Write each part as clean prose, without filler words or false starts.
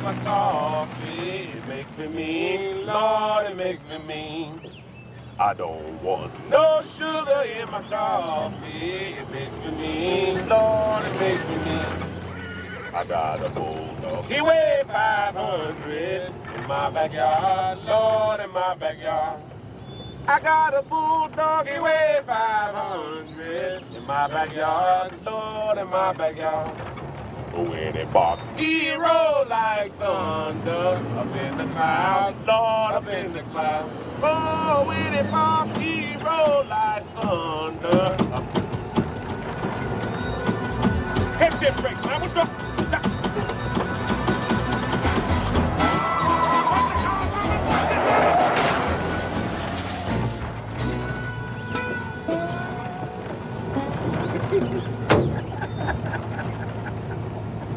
my coffee. It makes me mean, Lord, it makes me mean. I don't want no sugar in my coffee. It makes me mean, Lord, it makes me mean. I got a bulldog. He weighed 500 in my backyard, Lord, in my backyard. I got a bulldog, he weighed 500 in my backyard, Lord, in my backyard. When he bark, he roll like thunder up in the cloud, Lord, up in the cloud. Oh, when he bark, he roll like thunder. Hey, get break, man. What's up? Stop.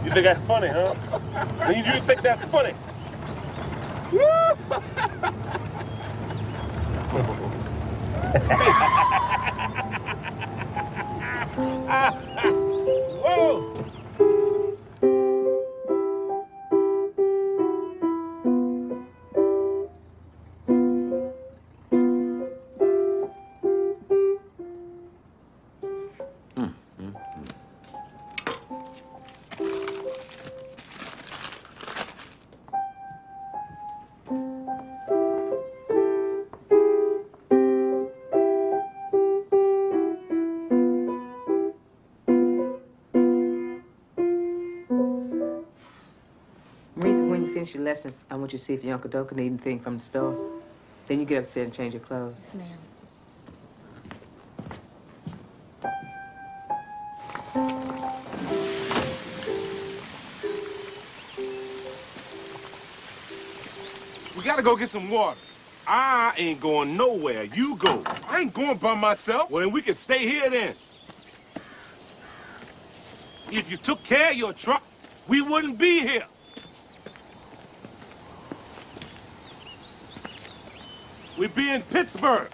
You think that's funny, huh? You think that's funny? Whoa! Finish your lesson, I want you to see if your Uncle Doka need anything from the store. Then you get upstairs and change your clothes. Yes, ma'am. We gotta go get some water. I ain't going nowhere. You go. I ain't going by myself. Well, then we can stay here then. If you took care of your truck, we wouldn't be here. We'd be in Pittsburgh.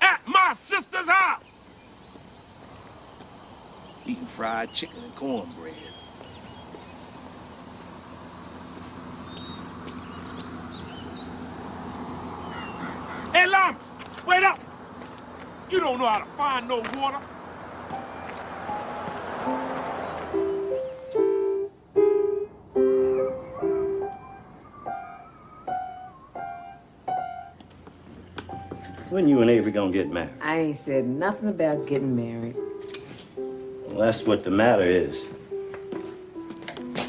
At my sister's house. Eating fried chicken and cornbread. Hey, Lama, wait up. You don't know how to find no water. When you and Avery gonna get married? I ain't said nothing about getting married. Well, that's what the matter is.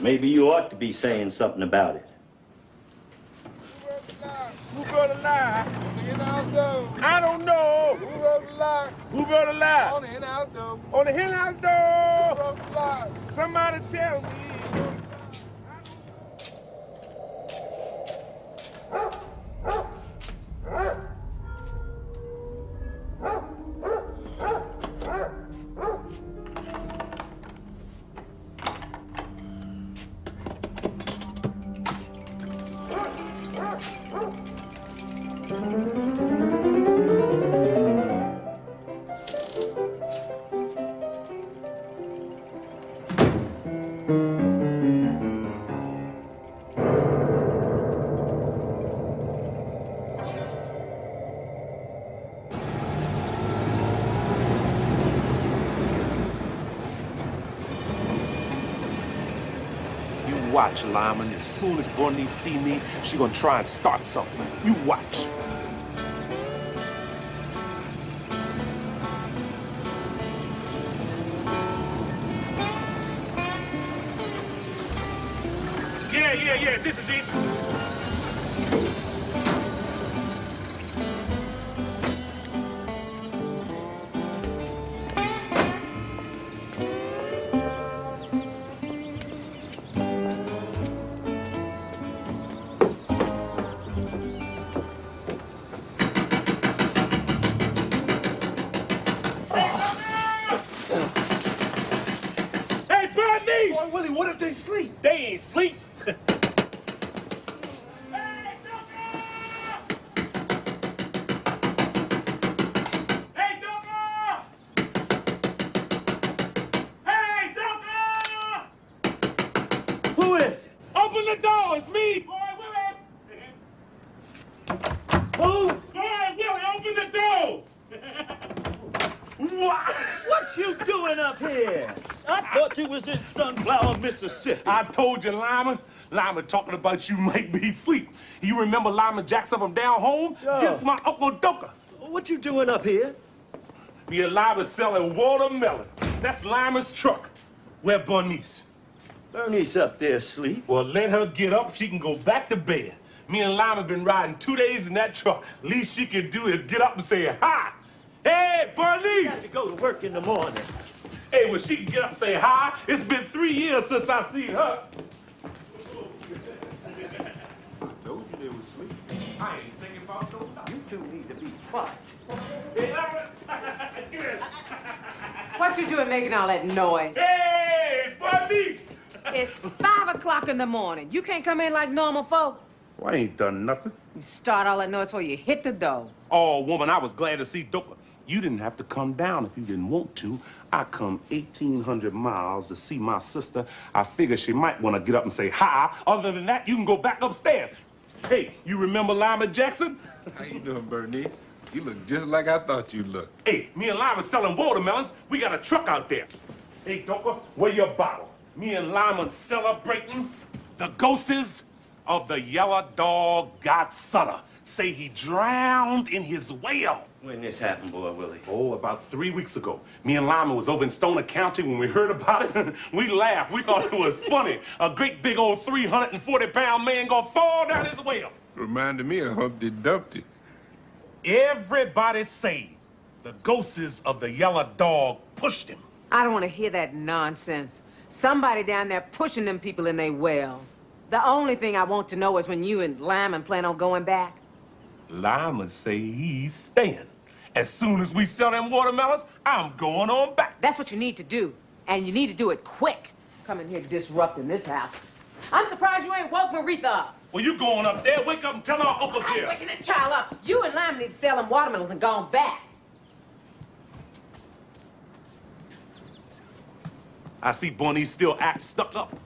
Maybe you ought to be saying something about it. Who wrote a lie? I don't know. Who wrote the lie? Who wrote a lie? On the hen house door. On the hen house door. Who wrote the lie? Somebody tell me. Watch, Lyman. As soon as Bernice see me, she gonna try and start something. You watch. Yeah, this is it. Boy, Willie, what if they sleep? They ain't sleep. Hey, Doka! the door. It's me, Boy Willie. Who? Boy Willie, open the door. What you doing up here? I thought you was in Sunflower, Mississippi. I told you, Lyman. Lyman talking about you make me sleep. You remember Lyman Jackson from down home? Sure. This is my Uncle Doka. What you doing up here? Me and Lyman selling watermelon. That's Lyman's truck. Where Bernice? Bernice up there asleep. Well, let her get up. She can go back to bed. Me and Lyman been riding 2 days in that truck. Least she can do is get up and say hi. Hey, Bernice! Got to go to work in the morning. Hey, well, she can get up and say hi. It's been 3 years since I seen her. I told you they was asleep. I ain't thinking about nobody. You two need to be quiet. Hey, Lyman! Get in. What you doing making all that noise? Hey, Bernice! It's 5 o'clock in the morning. You can't come in like normal folk. Well, I ain't done nothing. You start all that noise before you hit the door. Oh, woman, I was glad to see Doka. You didn't have to come down if you didn't want to. I come 1,800 miles to see my sister. I figure she might want to get up and say hi. Other than that, you can go back upstairs. Hey, you remember Lyman Jackson? How you doing, Bernice? You look just like I thought you looked. Hey, me and Lyman selling watermelons. We got a truck out there. Hey, Doka, where your bottle? Me and Lyman celebrating the ghosts of the yellow dog God Sutter. Say he drowned in his well. When this happened, Boy Willie? Oh, about 3 weeks ago. Me and Lyman was over in Stoner County when we heard about it. We laughed. We thought it was funny. A great big old 340-pound man gonna fall down his well. Reminded me of Humpty Dumpty. Everybody say the ghosts of the yellow dog pushed him. I don't want to hear that nonsense. Somebody down there pushing them people in their wells. The only thing I want to know is when you and Lyman plan on going back. Lyman say he's staying. As soon as we sell them watermelons, I'm going on back. That's what you need to do. And you need to do it quick. Coming here disrupting this house. I'm surprised you ain't woke Maritha up. Well, you going up there, wake up and tell our uncle's I ain't here. waking that child up. You and Lyman need to sell them watermelons and gone back. I see Bernice still act stuck up.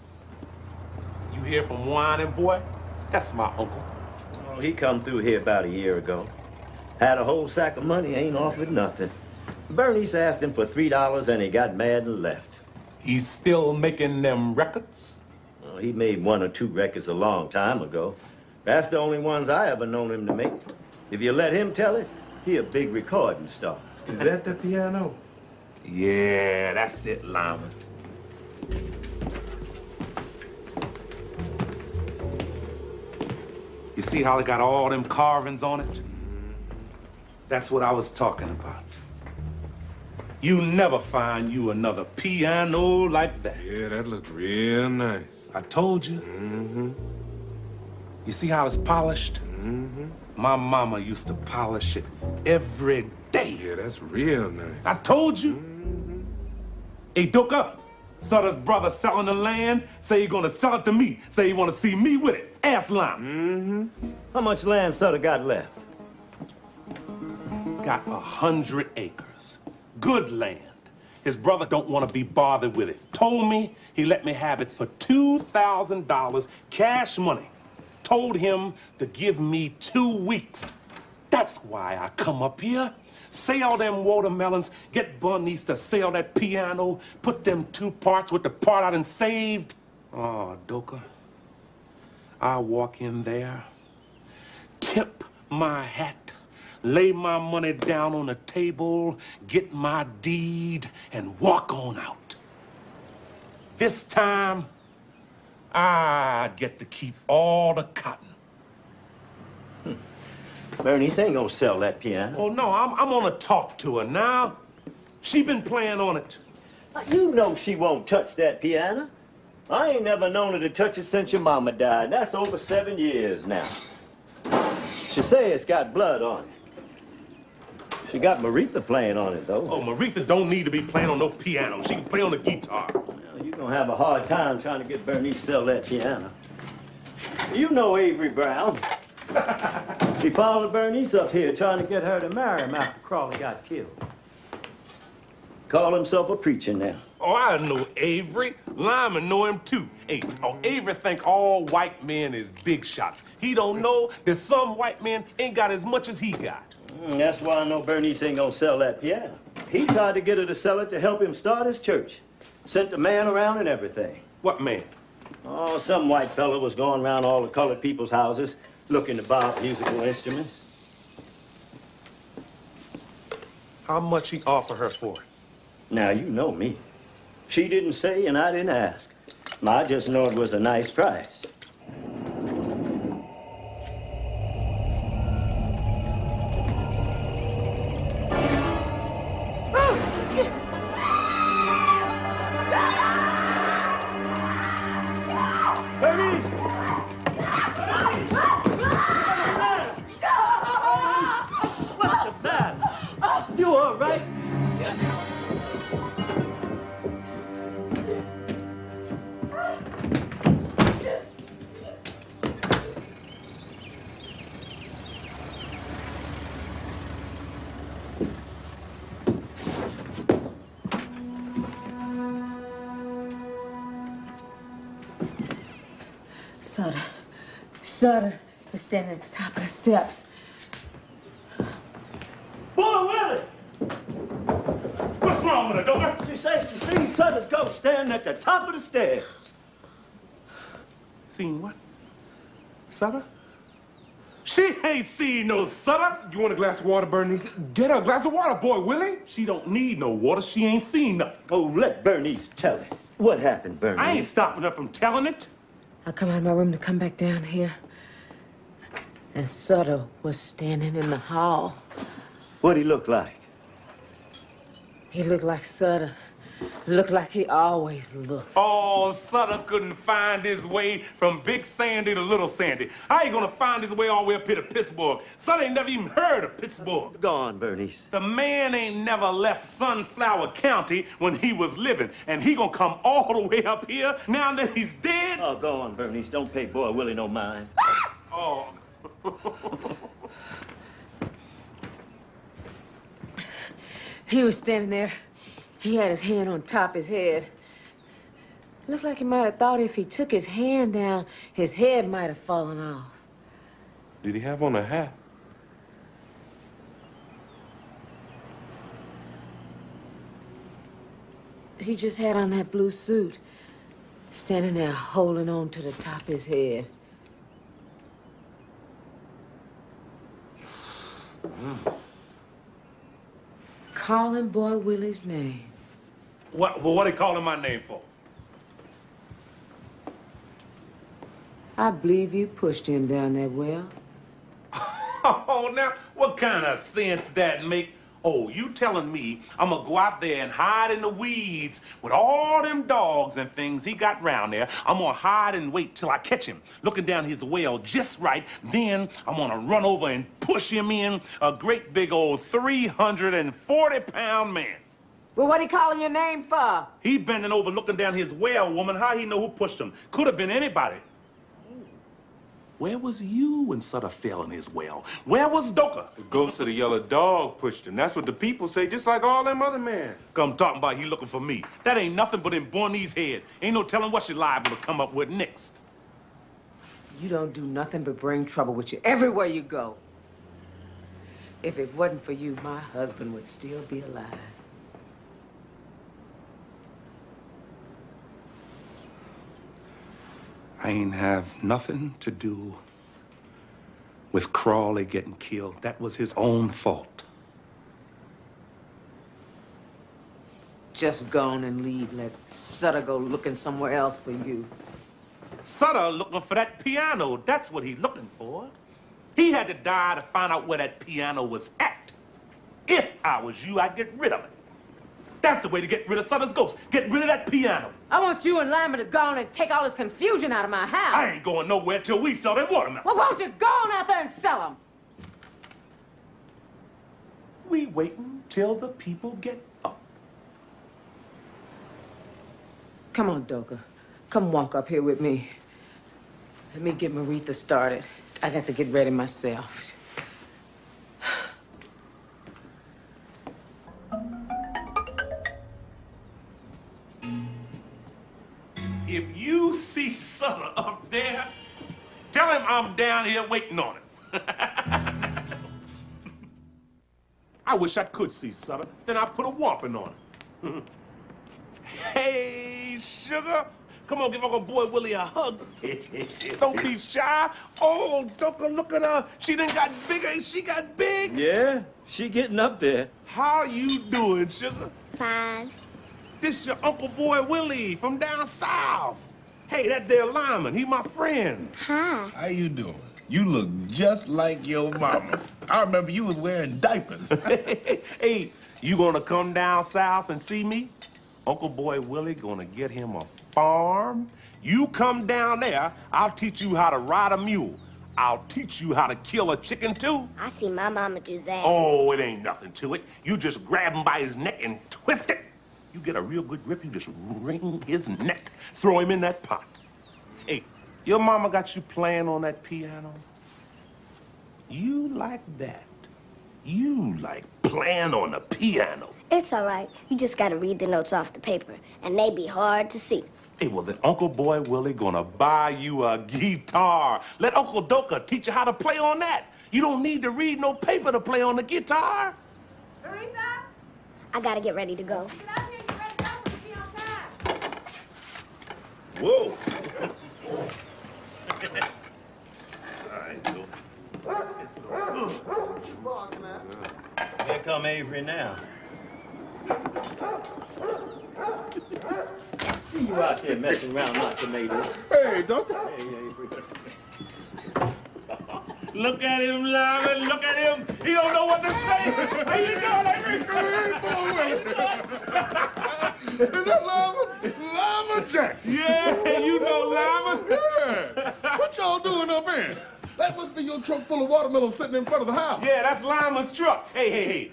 You hear from Whining Boy? That's my uncle. Oh, he come through here about a year ago. Had a whole sack of money, ain't offered nothing. Bernice asked him for $3 and he got mad and left. He's still making them records? Well, he made 1 or 2 records a long time ago. That's the only ones I ever known him to make. If you let him tell it, he a big recording star. Is that the piano? Yeah, that's it, Lyman. You see how it got all them carvings on it? That's what I was talking about. You never find you another piano like that. Yeah, that looked real nice. I told you. Mm-hmm. You see how it's polished? Mm-hmm. My mama used to polish it every day. Yeah, that's real nice. I told you. Mm-hmm. Hey, Doka, Sutter's brother selling the land. Say he gonna sell it to me. Say he wanna see me with it. Ask Lyman. Mm-hmm. How much land Sutter got left? Got 100 acres. Good land. His brother don't want to be bothered with it. Told me he let me have it for $2,000 cash money. Told him to give me 2 weeks. That's why I come up here. Sell them watermelons, get Bernice to sell that piano, put them 2 parts with the part I done saved. Oh, Doka, I walk in there, tip my hat, lay my money down on the table, get my deed, and walk on out. This time, I get to keep all the cotton. Bernice ain't gonna sell that piano. Oh, no, I'm gonna talk to her now. She been playing on it. You know she won't touch that piano. I ain't never known her to touch it since your mama died. That's over 7 years now. She say it's got blood on it. She got Maritha playing on it, though. Oh, Maritha don't need to be playing on no piano. She can play on the guitar. Well, you're gonna have a hard time trying to get Bernice to sell that piano. You know Avery Brown. He followed Bernice up here trying to get her to marry him after Crawley got killed. Call himself a preacher now. Oh, I know Avery. Lyman know him too. Hey, Avery think all white men is big shots. He don't know that some white men ain't got as much as he got. That's why I know Bernice ain't gonna sell that piano. He tried to get her to sell it to help him start his church. Sent the man around and everything. What man? Oh, some white fella was going around all the colored people's houses looking to buy musical instruments. How much he offer her for it? Now, you know me. She didn't say and I didn't ask. I just know it was a nice price. Sutter is standing at the top of the steps. Boy, Willie! What's wrong with her, Dover? She says she seen Sutter's ghost standing at the top of the stairs. Seen what? Sutter? She ain't seen no Sutter. You want a glass of water, Bernice? Get her a glass of water, boy, Willie. She don't need no water. She ain't seen nothing. Oh, let Bernice tell it. What happened, Bernice? I ain't stopping her from telling it. I come out of my room to come back down here. And Sutter was standing in the hall. What'd he look like? He looked like Sutter. Looked like he always looked. Oh, Sutter couldn't find his way from Big Sandy to Little Sandy. How you gonna find his way all the way up here to Pittsburgh? Sutter ain't never even heard of Pittsburgh. Go on, Bernice. The man ain't never left Sunflower County when he was living, and he gonna come all the way up here now that he's dead? Oh, go on, Bernice. Don't pay Boy Willie no mind. Oh. He was standing there. He had his hand on top of his head. Looked like he might have thought if he took his hand down, his head might have fallen off. Did he have on a hat? He just had on that blue suit, standing there holding on to the top of his head. Calling Boy Willie's name. What are they calling my name for? I believe you pushed him down that well. Oh, now, what kind of sense that make? Oh, you telling me I'm gonna go out there and hide in the weeds with all them dogs and things he got round there. I'm gonna hide and wait till I catch him, looking down his well just right. Then I'm gonna run over and push him in, a great big old 340-pound man. Well, what he calling your name for? He bending over looking down his well, woman. How he know who pushed him? Could have been anybody. Where was you when Sutter fell in his well? Where was Doka? The ghost of the yellow dog pushed him. That's what the people say, just like all them other men. Come talking about he looking for me. That ain't nothing but in Bornese head. Ain't no telling what she liable to come up with next. You don't do nothing but bring trouble with you everywhere you go. If it wasn't for you, my husband would still be alive. I ain't have nothing to do with Crawley getting killed. That was his own fault. Just go on and leave. Let Sutter go looking somewhere else for you. Sutter looking for that piano. That's what he's looking for. He had to die to find out where that piano was at. If I was you, I'd get rid of it. That's the way to get rid of Sutter's ghost. Get rid of that piano. I want you and Lyman to go on and take all this confusion out of my house. I ain't going nowhere till we sell them watermelons. Well, won't you go on out there and sell them? We waiting till the people get up. Come on, Doka. Come walk up here with me. Let me get Maritha started. I got to get ready myself. if you see Sutter up there, tell him I'm down here waiting on him. I wish I could see Sutter. Then I'd put a whomping on him. Hey, sugar. Come on, give Uncle Boy Willie a hug. Don't be shy. Oh, Doka, look at her. She done got bigger. She got big. Yeah, she getting up there. How you doing, sugar? Fine. This your Uncle Boy Willie from down south. Hey, that there Lyman, he my friend. Hi. How you doing? You look just like your mama. I remember you was wearing diapers. Hey, you gonna come down south and see me? Uncle Boy Willie gonna get him a farm. You come down there, I'll teach you how to ride a mule. I'll teach you how to kill a chicken, too. I see my mama do that. Oh, it ain't nothing to it. You just grab him by his neck and twist it. You get a real good grip, you just wring his neck. Throw him in that pot. Hey, your mama got you playing on that piano? You like that. You like playing on the piano. It's all right. You just gotta read the notes off the paper, and they be hard to see. Hey, well, then Uncle Boy Willie gonna buy you a guitar. Let Uncle Doka teach you how to play on that. You don't need to read no paper to play on the guitar. Aretha, I gotta get ready to go. get out here and get ready to go so we be on time. Whoa. All right, Joe. Let's go. Here come Avery now. See you out there messing around my tomatoes. Hey, doctor. Hey, Avery. Look at him, Lyman. Look at him. He don't know what to say. How you doing, Avery? Is that Lama Jackson? Yeah, you know Lyman. Yeah. What y'all doing up here? That must be your truck full of watermelon sitting in front of the house. Yeah, that's Lyman's truck. Hey.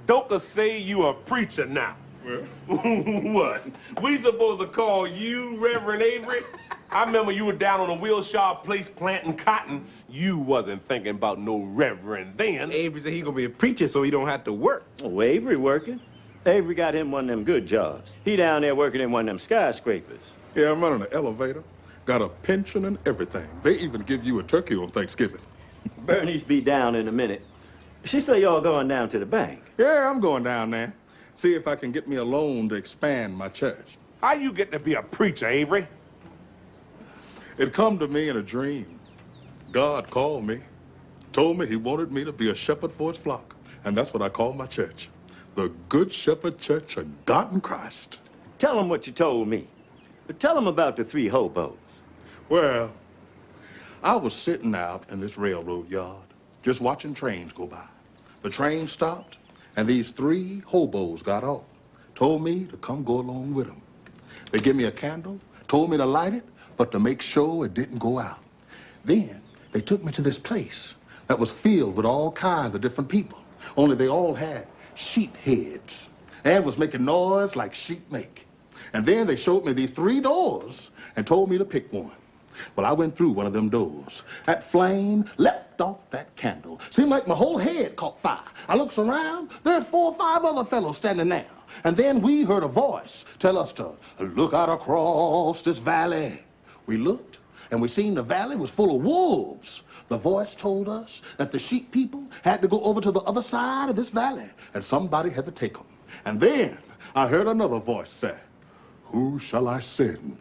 Doka say you a preacher now. Well, What? We supposed to call you Reverend Avery? I remember you were down on the Wilshire Place planting cotton. You wasn't thinking about no reverend then. Avery said he gonna be a preacher so he don't have to work. Oh, Avery working? Avery got him one of them good jobs. He down there working in one of them skyscrapers. Yeah, I'm running an elevator. Got a pension and everything. They even give you a turkey on Thanksgiving. Bernice be down in a minute. She say y'all going down to the bank. Yeah, I'm going down there. See if I can get me a loan to expand my church. How you get to be a preacher, Avery? It come to me in a dream. God called me, told me he wanted me to be a shepherd for his flock. And that's what I call my church. The Good Shepherd Church of God in Christ. Tell them what you told me. But tell them about the 3 hobos. Well, I was sitting out in this railroad yard, just watching trains go by. The train stopped, and these 3 hobos got off, told me to come go along with them. They gave me a candle, told me to light it, but to make sure it didn't go out. Then they took me to this place that was filled with all kinds of different people, only they all had sheep heads and was making noise like sheep make. And then they showed me these 3 doors and told me to pick one. Well, I went through one of them doors. That flame leapt off that candle. Seemed like my whole head caught fire. I looks around, there's 4 or 5 other fellows standing there. And then we heard a voice tell us to look out across this valley. We looked, and we seen the valley was full of wolves. The voice told us that the sheep people had to go over to the other side of this valley, and somebody had to take them. And then I heard another voice say, "Who shall I send?"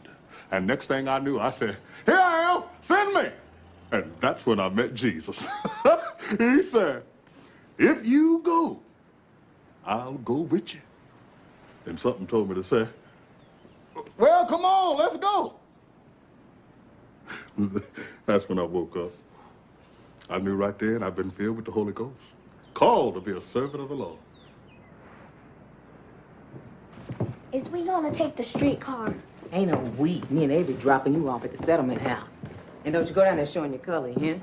And next thing I knew, I said, "Here I am, send me." And that's when I met Jesus. He said, "If you go, I'll go with you." And something told me to say, "Well, come on, let's go." That's when I woke up. I knew right then I've been filled with the Holy Ghost, called to be a servant of the Lord. Is we gonna take the streetcar? Ain't no we. Me and Avery dropping you off at the settlement house. And don't you go down there showing your color, huh?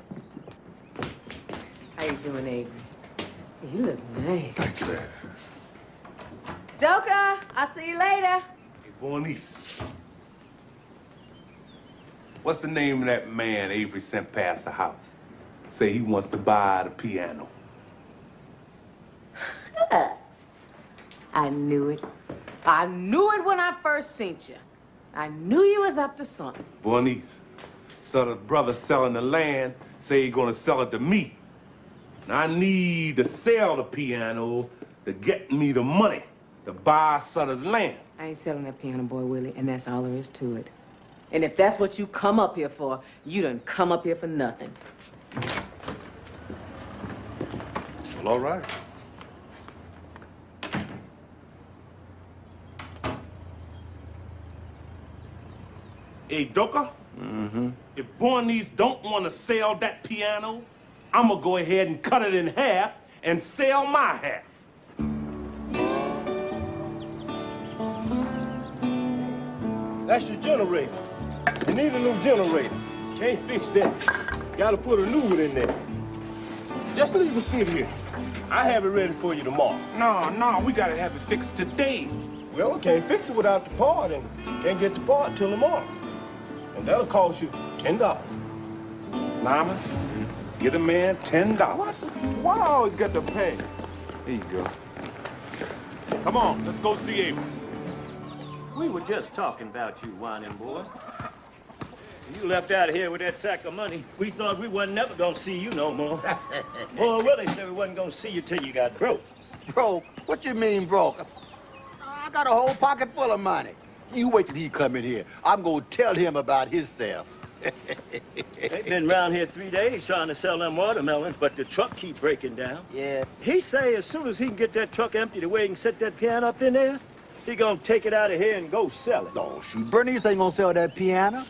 How you doing, Avery? You look nice. Thank you, Dad. Doka, I'll see you later. Hey, Bernice. What's the name of that man Avery sent past the house? Say he wants to buy the piano. I knew it. I knew it when I first seen you. I knew you was up to something. Bernice, so the brother selling the land say he gonna sell it to me. And I need to sell the piano to get me the money to buy Sutter's land. I ain't selling that piano, boy, Willie, and that's all there is to it. And if that's what you come up here for, you done come up here for nothing. Well, all right. Hey, Doka? If Bernice don't want to sell that piano, I'm gonna go ahead and cut it in half and sell my half. That's your generator. You need a new generator. Can't fix that. Gotta put a new one in there. Just leave it sit here. I have it ready for you tomorrow. No, we gotta have it fixed today. Well, we can't fix it without the part, and can't get the part till tomorrow. And that'll cost you $10. Mama, get a man $10. Why I always got to pay? Here you go. Come on, let's go see Abel. We were just talking about you, whining boy. You left out of here with that sack of money. We thought we wasn't never gonna see you no more. Boy, Willie said we wasn't gonna see you till you got broke. Broke? What you mean broke? I got a whole pocket full of money. You wait till he come in here. I'm gonna tell him about himself. They've been around here 3 days trying to sell them watermelons, but the truck keep breaking down. Yeah. He say as soon as he can get that truck empty the way he can set that piano up in there, he gonna take it out of here and go sell it. Oh, shoot, Bernice ain't gonna sell that piano.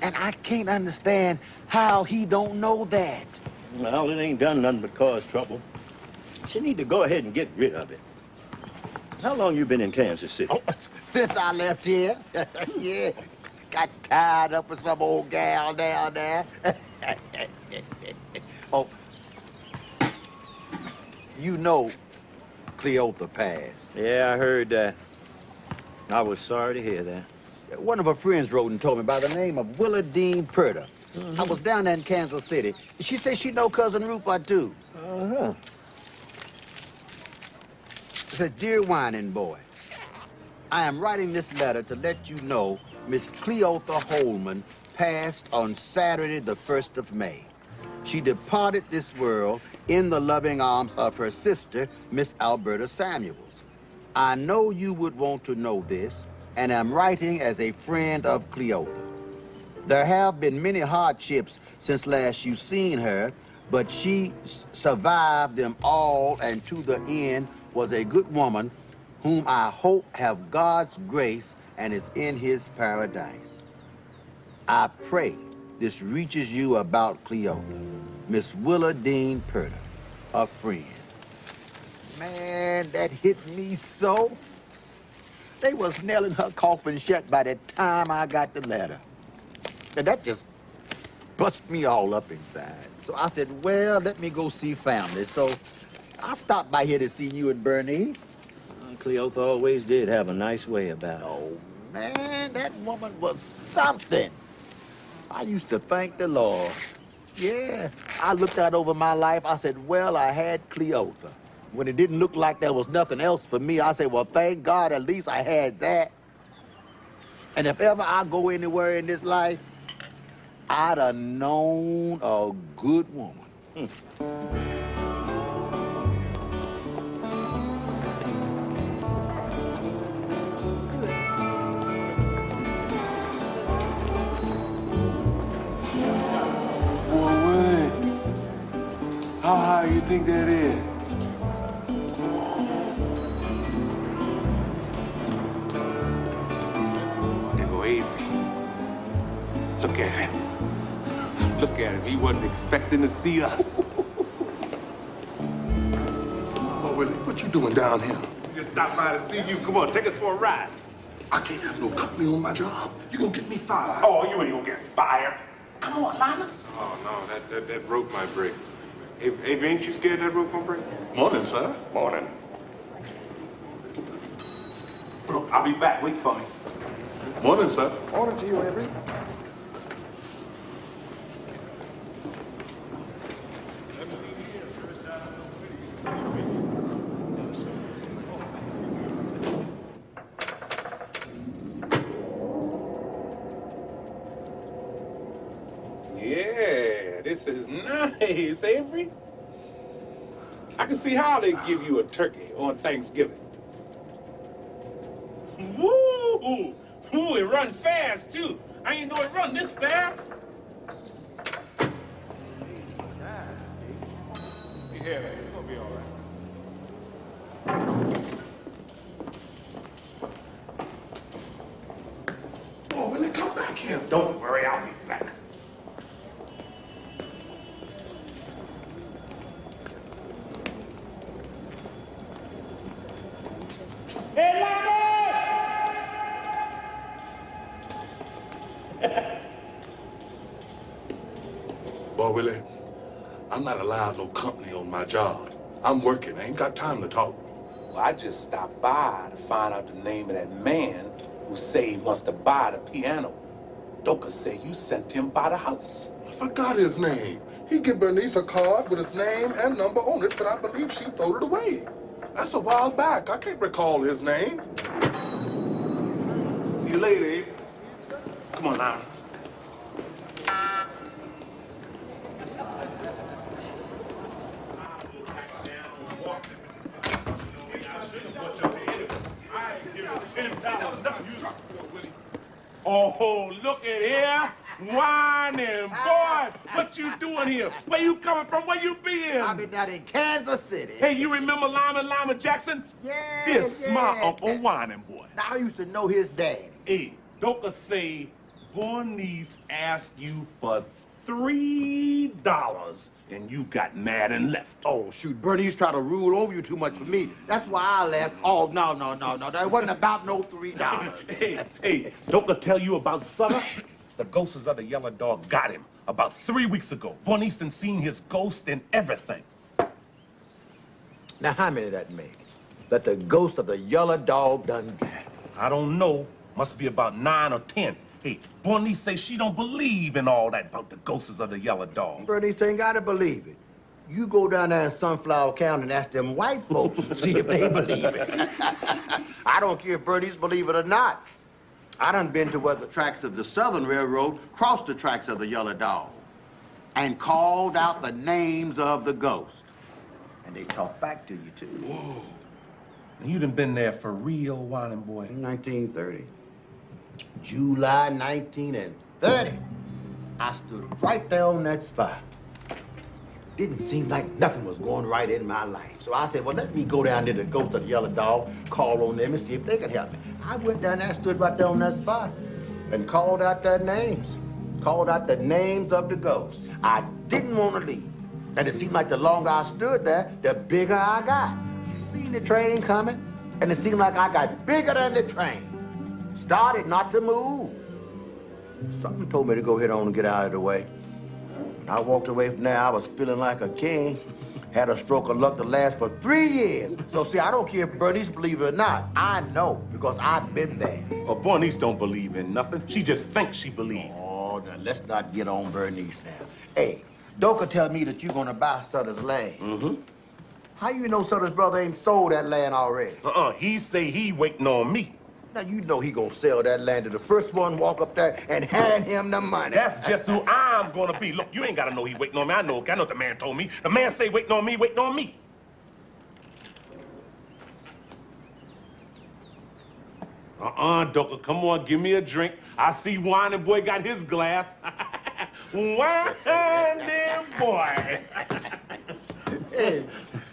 And I can't understand how he don't know that. Well, it ain't done nothing but cause trouble. She need to go ahead and get rid of it. How long you been in Kansas City? Oh, since I left here. Yeah. Got tied up with some old gal down there. Oh. You know Cleotha passed. Yeah, I heard that. I was sorry to hear that. One of her friends wrote and told me by the name of Willa Dean Purder. I was down there in Kansas City. She said she know Cousin Rupert, too. Uh-huh. It says, Dear Whining Boy, I am writing this letter to let you know Miss Cleotha Holman passed on Saturday, the 1st of May. She departed this world in the loving arms of her sister, Miss Alberta Samuels. I know you would want to know this, and am writing as a friend of Cleotha. There have been many hardships since last you seen her, but she survived them all and to the end was a good woman whom I hope have God's grace and is in his paradise. I pray this reaches you about Cleotha, Miss Willa Dean Purder, a friend. Man, that hit me so. They was nailing her coffin shut by the time I got the letter. And that just bust me all up inside. So I said, well, let me go see family. So I stopped by here to see you and Bernice. Cleotha always did have a nice way about it. Oh, man, that woman was something. I used to thank the Lord. Yeah, I looked out over my life. I said, well, I had Cleotha. When it didn't look like there was nothing else for me, I said, well, thank God, at least I had that. And if ever I go anywhere in this life, I'd have known a good woman. Boy, Willie, how high you think that is? There go Avery. Look at him. Look at him. He wasn't expecting to see us. Oh, Willie, what you doing down here? We just stopped by to see you. Come on, take us for a ride. I can't have no company on my job. You gonna get me fired. Oh, you ain't gonna get fired. Come on, Lana. Oh, no, that rope might break. Avery, ain't you scared that rope gonna break? Morning, sir. Morning. Bro, I'll be back. Wait for me. Morning, sir. Morning to you, Avery. this is nice, Avery. I can see how they give you a turkey on Thanksgiving. Woo! Ooh, it run fast, too. I ain't know it run this fast. Yeah, it's gonna be all right. Oh, Willie, come back here. Don't worry, I'll be back. Hey, Boy, Willie, I'm not allowed no company on my job. I'm working. I ain't got time to talk. Well, I just stopped by to find out the name of that man who say he wants to buy the piano. Doka say you sent him by the house. I forgot his name. He gave Bernice a card with his name and number on it, but I believe she threw it away. That's a while back. I can't recall his name. See you later, Abe. Come on now. Oh, look at here. Whining boy. What you doing here? Where you coming from? Where you been? I've been down in Kansas City. Hey, you remember Lyman Jackson? Yeah. This my Uncle Whining boy. Now, I used to know his daddy. Hey, Doka say Bernice asked you for $3 and you got mad and left. Oh, shoot, Bernie's trying to rule over you too much for me. That's why I left. Oh, no. That wasn't about no $3. Hey, Doka tell you about Sutter? The ghosts of the Yellow Dog got him about 3 weeks ago. Bernice done seen his ghost and everything. Now, how many that make? That the ghost of the Yellow Dog done got? I don't know. Must be about 9 or 10. Hey, Bernice say she don't believe in all that about the ghosts of the Yellow Dog. Bernice ain't gotta believe it. You go down there in Sunflower County and ask them white folks to see if they believe it. I don't care if Bernice believe it or not. I done been to where the tracks of the Southern Railroad crossed the tracks of the Yellow Dog and called out the names of the ghosts. And they talk back to you, too. Whoa. And you done been there for real, Whining boy. 1930. July 1930. I stood right there on that spot. Didn't seem like nothing was going right in my life. So I said, well, let me go down to the ghost of the Yellow Dog, call on them and see if they could help me. I went down there, stood right there on that spot, and called out their names. Called out the names of the ghosts. I didn't want to leave. And it seemed like the longer I stood there, the bigger I got. Seen the train coming, and it seemed like I got bigger than the train. Started not to move. Something told me to go ahead on and get out of the way. When I walked away from there, I was feeling like a king. Had a stroke of luck that lasts for 3 years. So see, I don't care if Bernice believe it or not. I know, because I've been there. Well, Bernice don't believe in nothing. She just thinks she believes. Oh, now let's not get on Bernice now. Hey, Doka tell me that you're gonna buy Sutter's land. Mm-hmm. How you know Sutter's brother ain't sold that land already? He say he waiting on me. Now, you know he gonna sell that land to the first one walk up there and hand him the money. That's just who I'm gonna be. Look, you ain't gotta know he waiting on me. I know what the man told me. The man say waiting on me, waiting on me. Doka, come on, give me a drink. I see Whining boy got his glass. Whining boy. Hey,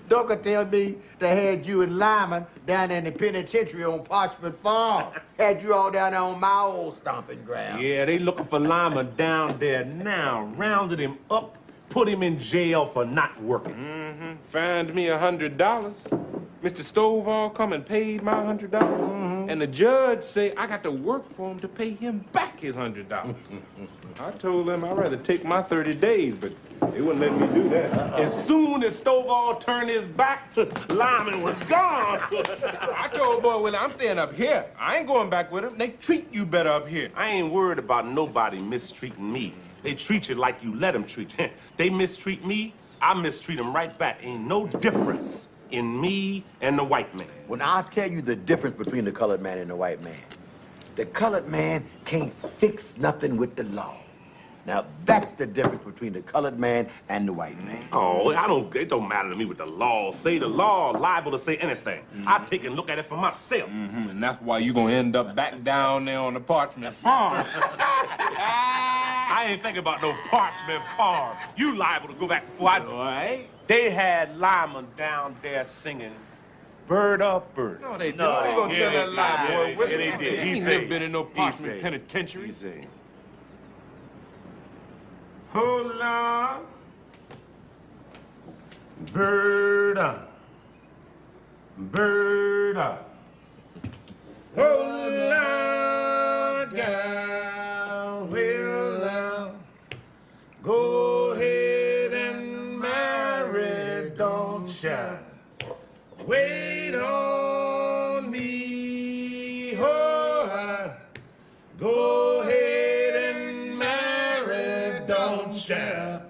Doka tell me they had you and Lyman down in the penitentiary on Parchment Farm. Had you all down there on my old stomping ground. Yeah, they looking for Lyman down there now. Rounded him up, put him in jail for not working. Mm-hmm. Fined me $100. Mr. Stovall come and paid my $100. Mm-hmm. And the judge say I got to work for him to pay him back his $100. I told them I'd rather take my 30 days, but they wouldn't let me do that. As soon as Stovall turned his back, Lyman was gone. I told boy, well, I'm staying up here. I ain't going back with him. They treat you better up here. I ain't worried about nobody mistreating me. They treat you like you let them treat you. They mistreat me, I mistreat them right back. Ain't no difference in me and the white man. Well, now, I'll tell you the difference between the colored man and the white man. The colored man can't fix nothing with the law. Now, that's the difference between the colored man and the white man. Oh, it don't matter to me what the law say. The law liable to say anything. I take and look at it for myself. And that's why you gonna end up back down there on the Parchment Farm. I ain't thinking about no Parchment Farm. You liable to go back before I do. Right? They had Lyman down there singing Bird Up Bird. No, they didn't. No, they gonna tell that lie, boy. Yeah, they did. He ain't never been in no Parchment penitentiary. He said, oh, Lord, bird up, bird up. Oh, Lord, girl, well, now, go ahead and marry, don't you? Wait on me, oh, go ahead and marry, don't you?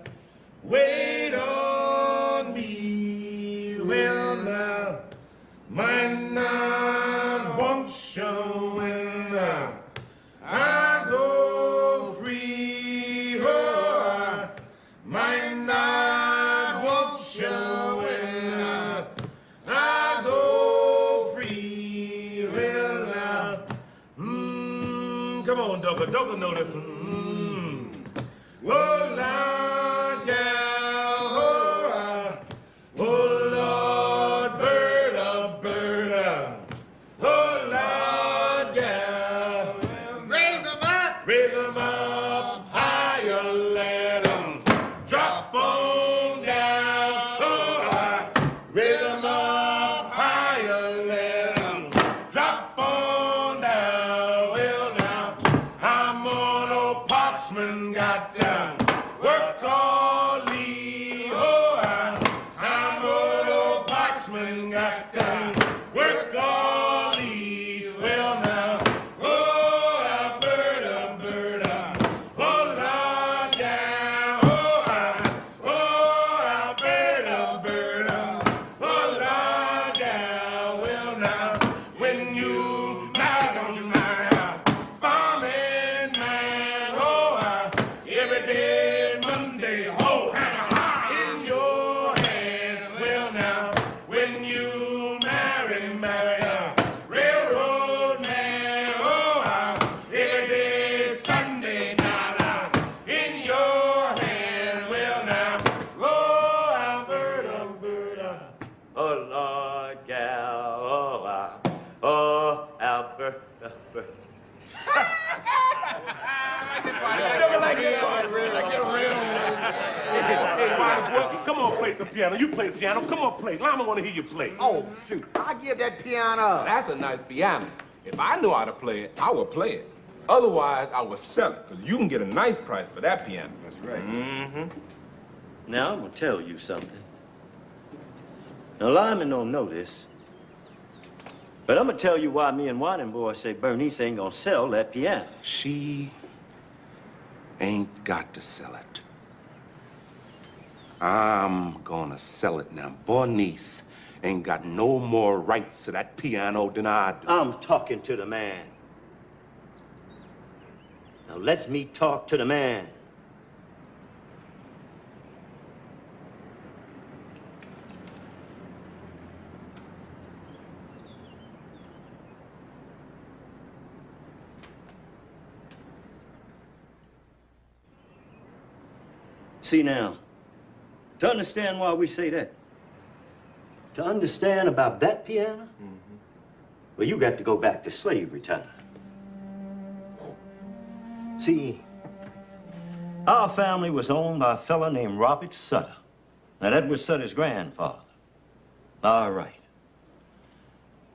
Wait on me, well now, might not want you when I go free, oh, might not want you when I go free, well now, come on, Doga, Doga know this one. Oh, Lord, gal, oh, Lord, bird up, bird up. Oh, Lord, gal, raise them up, higher, let them drop on down. Oh, raise them up, higher, let them drop on down. Well, now, I'm on old Parchman, got to work all leave. Oh, I'm on old Parchman, got to work all leave. Well, now, oh, bird up, bird up. Oh, Lord, yeah. Oh, bird up, bird up. Oh, Lord, yeah. Well, now, when you knock on my farming man, oh, every day Monday, oh, in your hand. Well, now, when you marry railroad man, oh, every day Sunday, now, in your hand. Well, now, oh, bird up, bird up. Oh, Lord, gal, oh, Albert, Albert. Hey, Whitey boy, come on, play some piano. You play piano. Come on, play. Lama want to hear you play. Oh, shoot. I give that piano up. That's a nice piano. If I knew how to play it, I would play it. Otherwise, I would sell it, because you can get a nice price for that piano. That's right. Now, I'm going to tell you something. Now, Lyman don't know this, but I'm going to tell you why me and Whiting Boy say Bernice ain't going to sell that piano. She ain't got to sell it. I'm gonna sell it now. Bernice ain't got no more rights to that piano than I do. I'm talking to the man. Now let me talk to the man. See now, to understand why we say that, to understand about that piano, well, you got to go back to slavery time. See, our family was owned by a fella named Robert Sutter. Now, that was Sutter's grandfather. All right.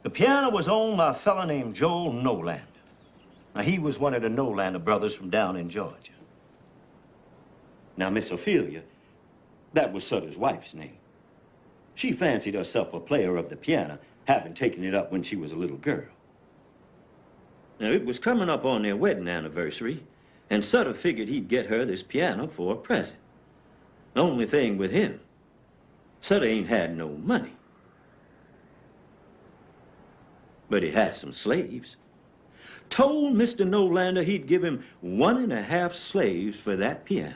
The piano was owned by a fella named Joel Nolander. Now, he was one of the Nolander brothers from down in Georgia. Now, Miss Ophelia, that was Sutter's wife's name. She fancied herself a player of the piano, having taken it up when she was a little girl. Now, it was coming up on their wedding anniversary, and Sutter figured he'd get her this piano for a present. The only thing with him, Sutter ain't had no money. But he had some slaves. told Mr. Nolander he'd give him 1.5 slaves for that piano.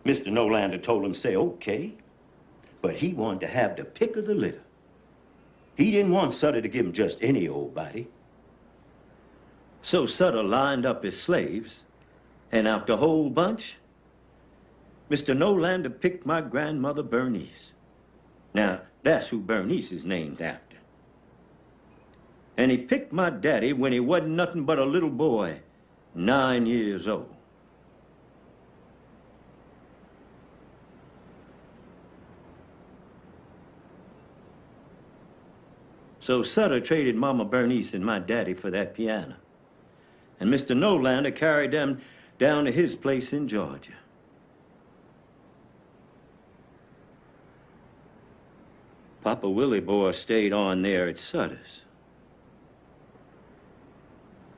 Mr. Nolander told him, say, okay, but he wanted to have the pick of the litter. He didn't want Sutter to give him just any old body. So Sutter lined up his slaves, and out the whole bunch, Mr. Nolander picked my grandmother Bernice. Now, that's who Bernice is named after. And he picked my daddy when he wasn't nothing but a little boy, 9 years old. So Sutter traded Mama Bernice and my daddy for that piano. And Mr. Nolander carried them down to his place in Georgia. Papa Willie boy stayed on there at Sutter's.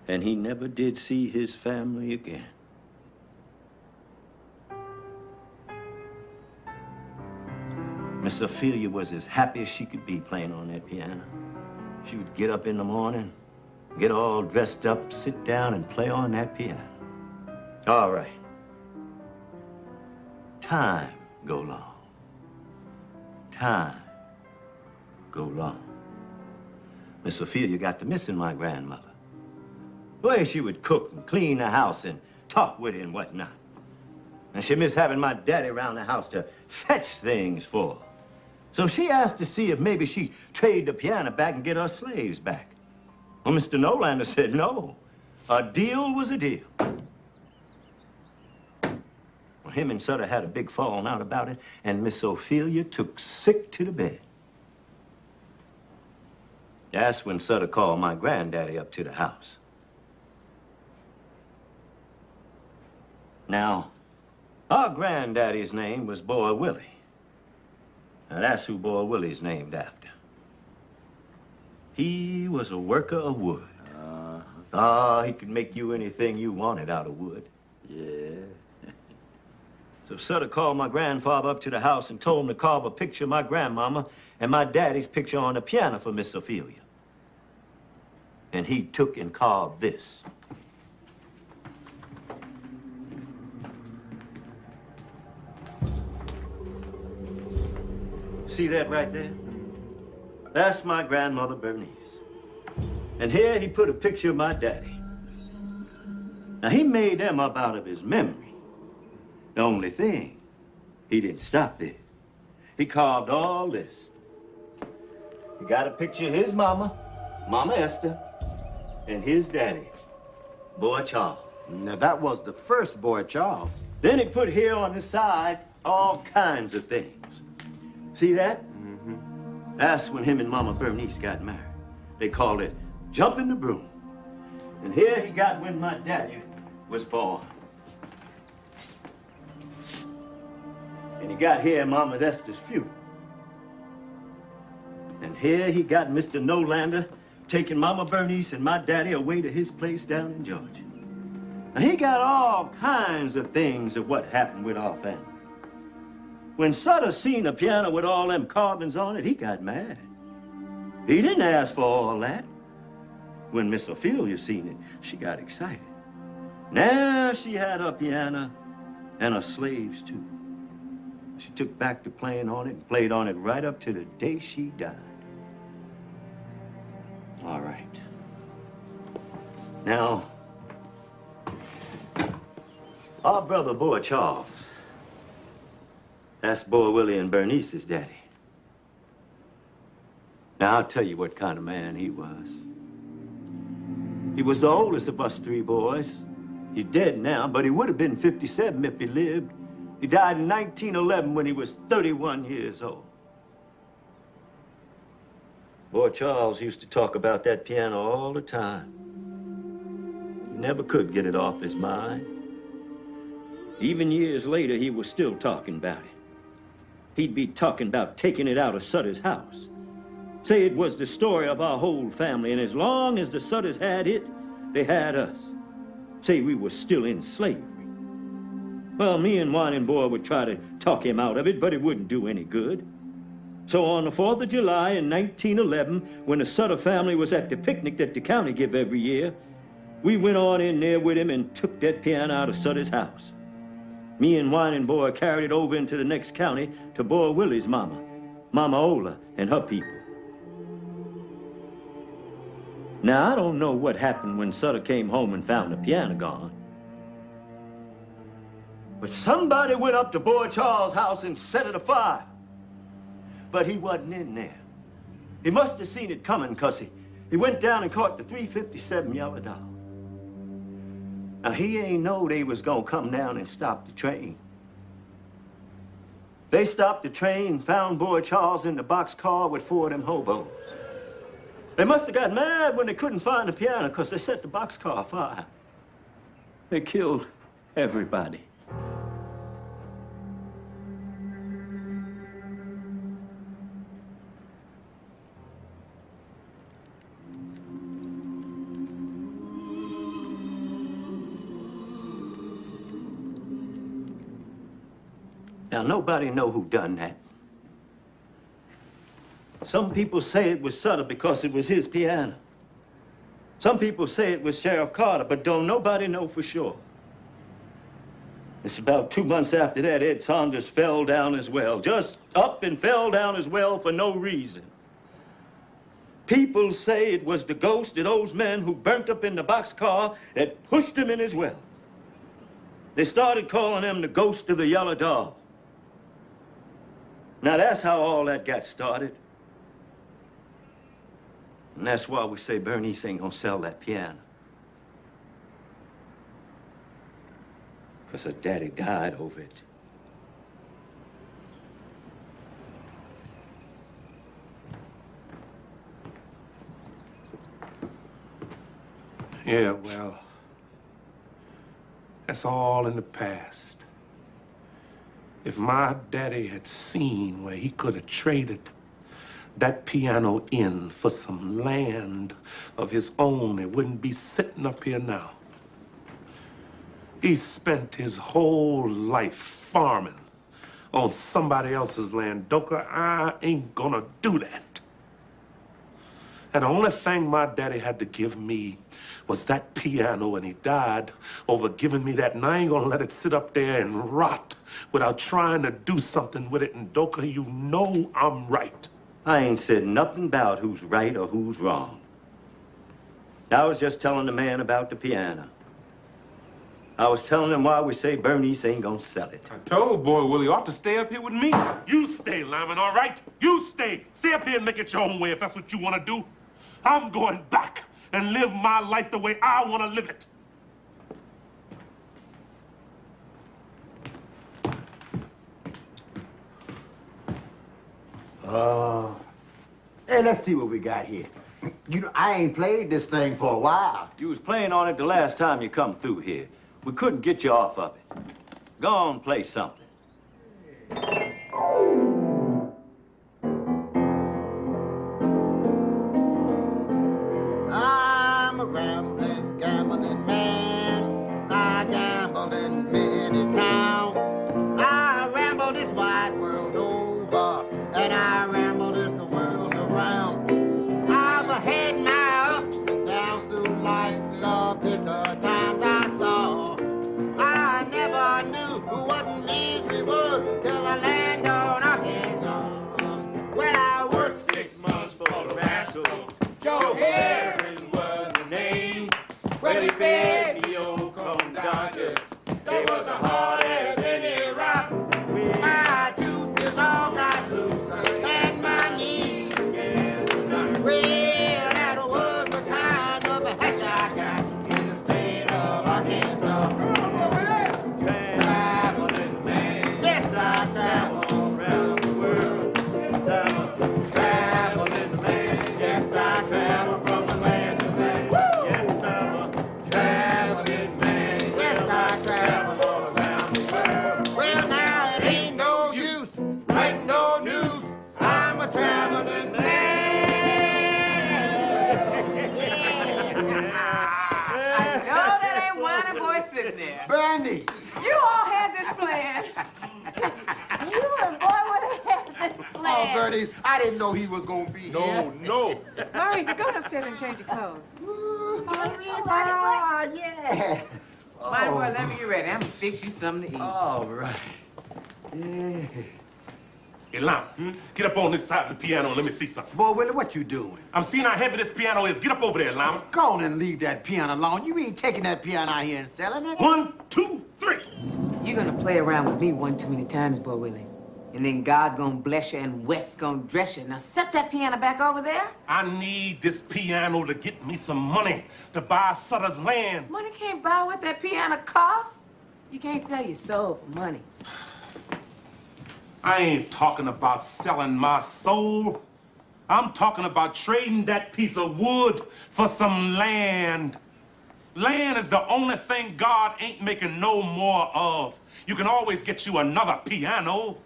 And he never did see his family again. Miss Ophelia was as happy as she could be playing on that piano. She would get up in the morning, get all dressed up, sit down and play on that piano. All right. Time go long. Time go long. Miss Ophelia got to missing my grandmother. The way she would cook and clean the house and talk with her and whatnot. And she missed having my daddy around the house to fetch things for her. So she asked to see if maybe she'd trade the piano back and get her slaves back. Well, Mr. Nolander said no. A deal was a deal. Well, him and Sutter had a big falling out about it, and Miss Ophelia took sick to the bed. That's when Sutter called my granddaddy up to the house. Now, our granddaddy's name was Boy Willie. Now, that's who Boy Willie's named after. He was a worker of wood. He could make you anything you wanted out of wood. Yeah. So Sutter called my grandfather up to the house and told him to carve a picture of my grandmama and my daddy's picture on the piano for Miss Ophelia. And he took and carved this. See that right there? That's my grandmother Bernice. And here he put a picture of my daddy. Now, he made them up out of his memory. The only thing, he didn't stop there. He carved all this. He got a picture of his mama, Mama Esther, and his daddy, Boy Charles. Now, that was the first Boy Charles. Then he put here on the side all kinds of things. See that? Mm-hmm. That's when him and Mama Bernice got married. They called it jumping the broom. And here he got when my daddy was born. And he got here Mama Esther's funeral. And here he got Mr. Nolander taking Mama Bernice and my daddy away to his place down in Georgia. Now, he got all kinds of things of what happened with our family. When Sutter seen a piano with all them carvings on it, he got mad. He didn't ask for all that. When Miss Ophelia seen it, she got excited. Now she had her piano and her slaves, too. She took back to playing on it and played on it right up to the day she died. All right. Now, our brother Boy Charles, that's Boy Willie and Bernice's daddy. Now, I'll tell you what kind of man he was. He was the oldest of us 3 boys. He's dead now, but he would have been 57 if he lived. He died in 1911 when he was 31 years old. Boy Charles used to talk about that piano all the time. He never could get it off his mind. Even years later, he was still talking about it. He'd be talking about taking it out of Sutter's house. Say it was the story of our whole family, and as long as the Sutters had it, they had us. Say we were still in slavery. Well, me and Whining Boy would try to talk him out of it, but it wouldn't do any good. So on the 4th of July in 1911, when the Sutter family was at the picnic that the county give every year, we went on in there with him and took that piano out of Sutter's house. Me and Whining Boy carried it over into the next county to Boy Willie's mama, Mama Ola, and her people. Now, I don't know what happened when Sutter came home and found the piano gone. But somebody went up to Boy Charles' house and set it afire. But he wasn't in there. He must have seen it coming, because he went down and caught the 357 Yellow Dog. Now, he ain't know they was gonna come down and stop the train. They stopped the train and found Boy Charles in the boxcar with 4 of them hobos. They must have got mad when they couldn't find the piano, because they set the boxcar afire. They killed everybody. Now, nobody know who done that. Some people say it was Sutter because it was his piano. Some people say it was Sheriff Carter, but don't nobody know for sure. It's about 2 months after that, Ed Saunders fell down as well. Just up and fell down as well for no reason. People say it was the ghost of those men who burnt up in the boxcar that pushed him in his well. They started calling him the ghost of the Yellow Dog. Now, that's how all that got started. And that's why we say Bernice ain't gonna sell that piano. Because her daddy died over it. Yeah, well, that's all in the past. If my daddy had seen where he could have traded that piano in for some land of his own, it wouldn't be sitting up here now. He spent his whole life farming on somebody else's land. Doka, I ain't gonna do that. And the only thing my daddy had to give me was that piano, and he died over giving me that, and I ain't gonna let it sit up there and rot without trying to do something with it. And Doka, you know I'm right. I ain't said nothing about who's right or who's wrong. I was just telling the man about the piano. I was telling him why we say Bernice ain't gonna sell it. I told Boy Willie ought to stay up here with me. You stay, Lyman, all right? You stay. Stay up here and make it your own way if that's what you want to do. I'm going back and live my life the way I want to live it. Hey, let's see what we got here. You know, I ain't played this thing for a while. You was playing on it the last time you come through here. We couldn't get you off of it. Go on, play something. I'm a rambling, gambling man. I gamble in many towns. I ramble this wide world over, and I ramble this world around. I've had my ups and downs through life, the bitter times I saw. I never knew what misery was till I landed on Arkansas. When I worked 6 months for the rascal, Joe Herring was the name. Well, he fed me old corn dodgers. They was as hard as any rock. My tooth is all got loose, and my knees began to knock. Well, that was the kind of a hatch I got in the state of Arkansas. Traveling man, yes, I travel around the world. Yes, I'm a traveling man, yes, I travel from the land to land. Yes, I'm a traveling man, yes, I travel all around the world. Well, now it ain't no use writing no news. I'm a traveling man. No, that ain't Whining Boy sitting there. Bernie. You all had this plan. You and Boy would have had this plan. Oh, Bertie, I didn't know he was gonna be here. No. Maurice, go upstairs and change your clothes. Yeah. Mighty boy, let me get ready. I'm gonna fix you something to eat. All right. Yeah. Hey, Lama, get up on this side of the piano and let me see something. Boy, Willie, what you doing? I'm seeing how heavy this piano is. Get up over there, Lama. Go on and leave that piano alone. You ain't taking that piano out here and selling it. 1, 2, 3. You're gonna play around with me one too many times, boy Willie. And then God gonna bless you and West gonna dress you. Now set that piano back over there. I need this piano to get me some money to buy Sutter's land. Money can't buy what that piano costs. You can't sell your soul for money. I ain't talking about selling my soul. I'm talking about trading that piece of wood for some land. Land is the only thing God ain't making no more of. You can always get you another piano.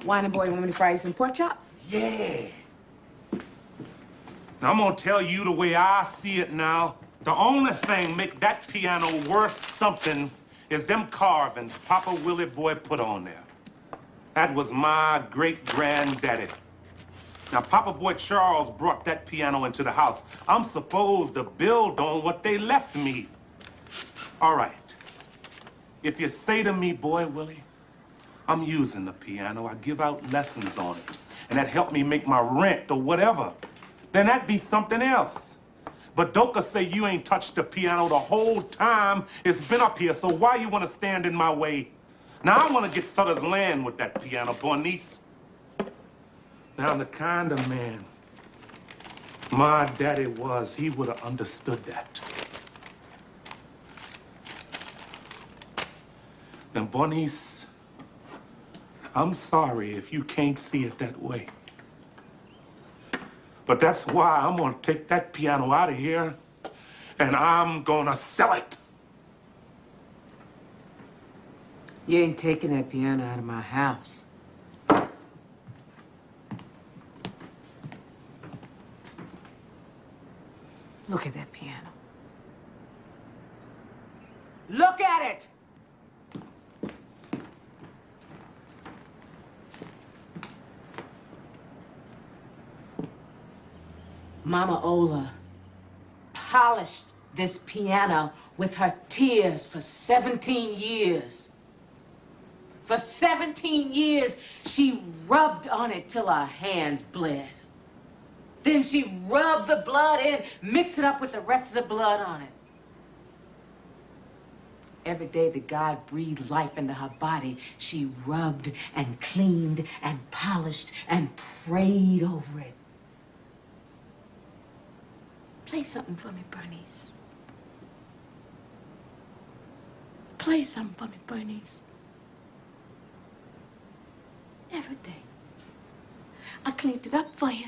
Whining boy, want me to fry you some pork chops? Yeah. Now, I'm gonna tell you the way I see it now. The only thing make that piano worth something is them carvings Papa Willie Boy put on there. That was my great-granddaddy. Now, Papa Boy Charles brought that piano into the house. I'm supposed to build on what they left me. All right. If you say to me, Boy Willie, I'm using the piano, I give out lessons on it, and that helped me make my rent or whatever, then that'd be something else. But Doka say you ain't touched the piano the whole time it's been up here, so why you want to stand in my way? Now, I want to get Sutter's land with that piano, Bernice. Now, the kind of man my daddy was, he would have understood that. Now, Bernice, I'm sorry if you can't see it that way. But that's why I'm going to take that piano out of here, and I'm going to sell it. You ain't taking that piano out of my house. Look at that piano. Look at it! Mama Ola polished this piano with her tears for 17 years. For 17 years, she rubbed on it till her hands bled. Then she rubbed the blood in, mixed it up with the rest of the blood on it. Every day that God breathed life into her body, she rubbed and cleaned and polished and prayed over it. Play something for me, Bernice. Play something for me, Bernice. Every day. I cleaned it up for you.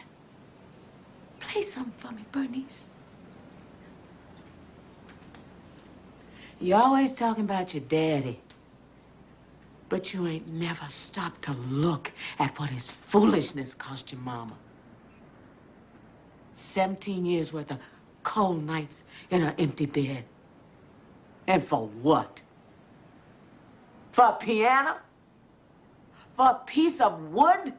Play something for me, Bernice. You always talking about your daddy, but you ain't never stopped to look at what his foolishness cost your mama. 17 years worth of cold nights in an empty bed. And for what? For a piano? For a piece of wood?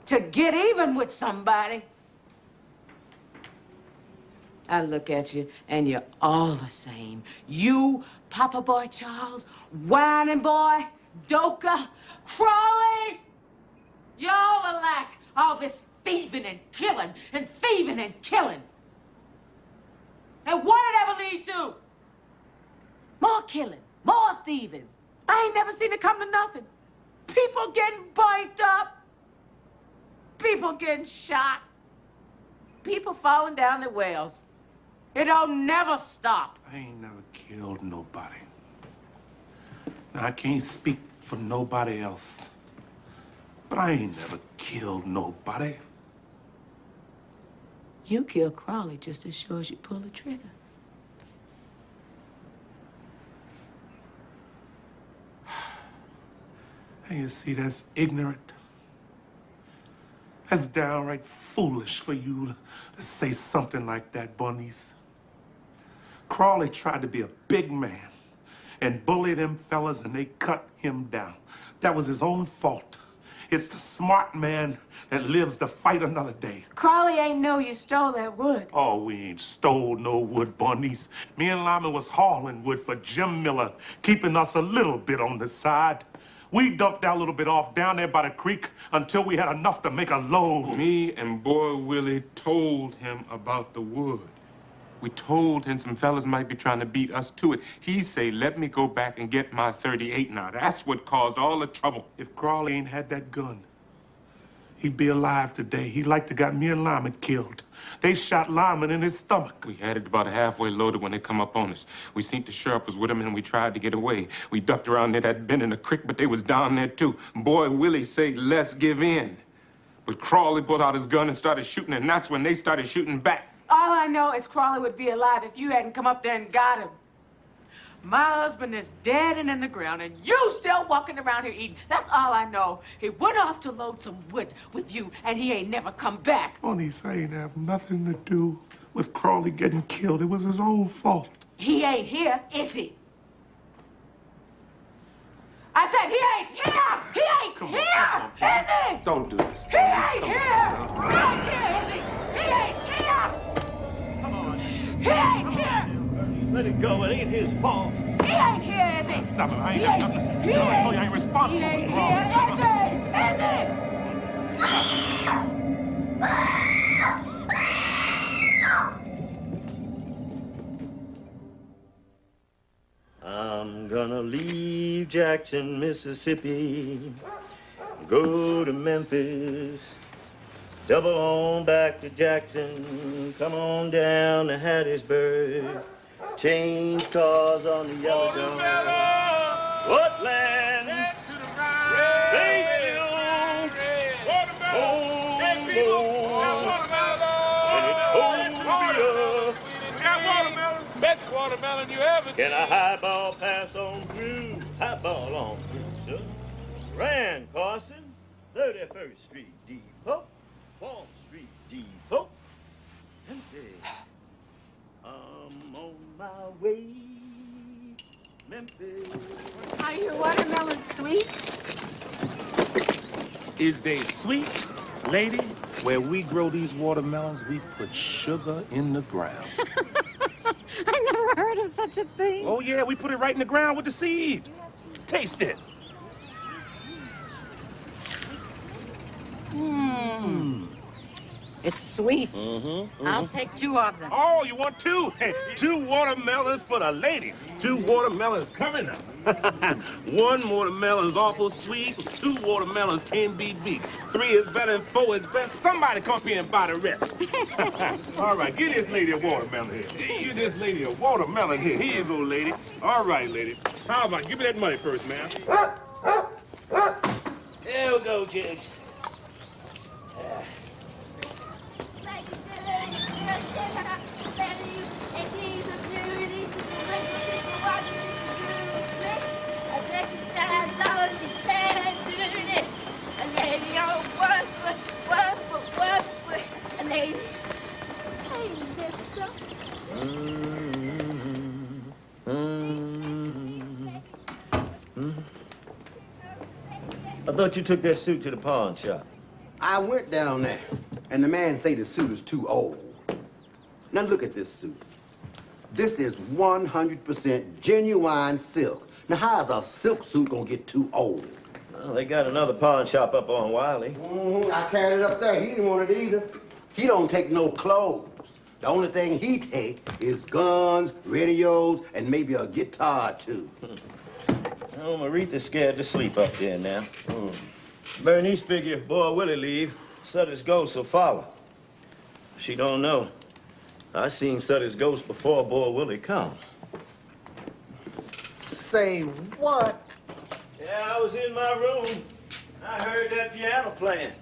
To get even with somebody? I look at you, and you're all the same. You, Papa Boy Charles, Whining Boy, Doka, Crawley. Y'all alike. All this thieving and killing and thieving and killing. And what did it ever lead to? More killing, more thieving. I ain't never seen it come to nothing. People getting burnt up. People getting shot. People falling down the wells. It don't never stop. I ain't never killed nobody. Now, I can't speak for nobody else, but I ain't never killed nobody. You killed Crawley just as sure as you pull the trigger. And you see, that's ignorant. That's downright foolish for you to say something like that, Bernice. Crawley tried to be a big man and bully them fellas, and they cut him down. That was his own fault. It's the smart man that lives to fight another day. Crawley ain't know you stole that wood. Oh, we ain't stole no wood, Bernice. Me and Lyman was hauling wood for Jim Miller, keeping us a little bit on the side. We dumped that little bit off down there by the creek until we had enough to make a load. Me and Boy Willie told him about the wood. We told him some fellas might be trying to beat us to it. He say, let me go back and get my 38 now. That's what caused all the trouble. If Crawley ain't had that gun, he'd be alive today. He like to got me and Lyman killed. They shot Lyman in his stomach. We had it about halfway loaded when they come up on us. We seen the sheriff was with him and we tried to get away. We ducked around there that bend in the creek, but they was down there too. Boy Willie say, let's give in. But Crawley pulled out his gun and started shooting, and that's when they started shooting back. All I know is Crawley would be alive if you hadn't come up there and got him. My husband is dead and in the ground, and you still walking around here eating. That's all I know. He went off to load some wood with you, and he ain't never come back. Bernice ain't have nothing to do with Crawley getting killed. It was his own fault. He ain't here, is he? I said he ain't here! He ain't here! Is he? Don't do this, He ain't here! He ain't here, is he? He ain't here! Come on. He ain't here! Let it go. It ain't his fault. He ain't here, is he? Stop it. I ain't got nothing. He I told you I ain't ain't responsible He for ain't Crawley. I'm gonna leave Jackson, Mississippi, go to Memphis, double on back to Jackson, come on down to Hattiesburg, change cars on the Yellow Dome. What land? Bayfield, home, Best watermelon you ever seen. Can a highball pass on through? Highball on through, sir. Rand Carson, 31st Street Depot, Wall Street Depot. Memphis. I'm on my way. Memphis. Are your watermelons sweet? Is they sweet, lady? Where we grow these watermelons, we put sugar in the ground. I never heard of such a thing. Oh, yeah, we put it right in the ground with the seed. Taste it. It's sweet. I'll take 2 of them. Oh, you want 2? Hey, 2 watermelons for the lady. 2 watermelons coming up. 1 watermelon's awful sweet. 2 watermelons can't be beat. 3 is better than 4 is best. Somebody come up here and buy the rest. All right, give this lady a watermelon here. Give this lady a watermelon here. Here you go, lady. All right, lady. How about give me that money first, ma'am? There we go, Jiggs. I thought you took that suit to the pawn shop. I went down there, and the man say the suit is too old. Now look at this suit. This is 100% genuine silk. Now how's a silk suit gonna get too old? Well, they got another pawn shop up on Wiley. I carried it up there. He didn't want it either. He don't take no clothes. The only thing he take is guns, radios, and maybe a guitar too. Oh, Maritha's scared to sleep up there now. Bernice figure if Boy Willie leave, Sutter's ghost will follow. She don't know. I seen Sutter's ghost before Boy Willie come. Say what? Yeah, I was in my room. I heard that piano playing.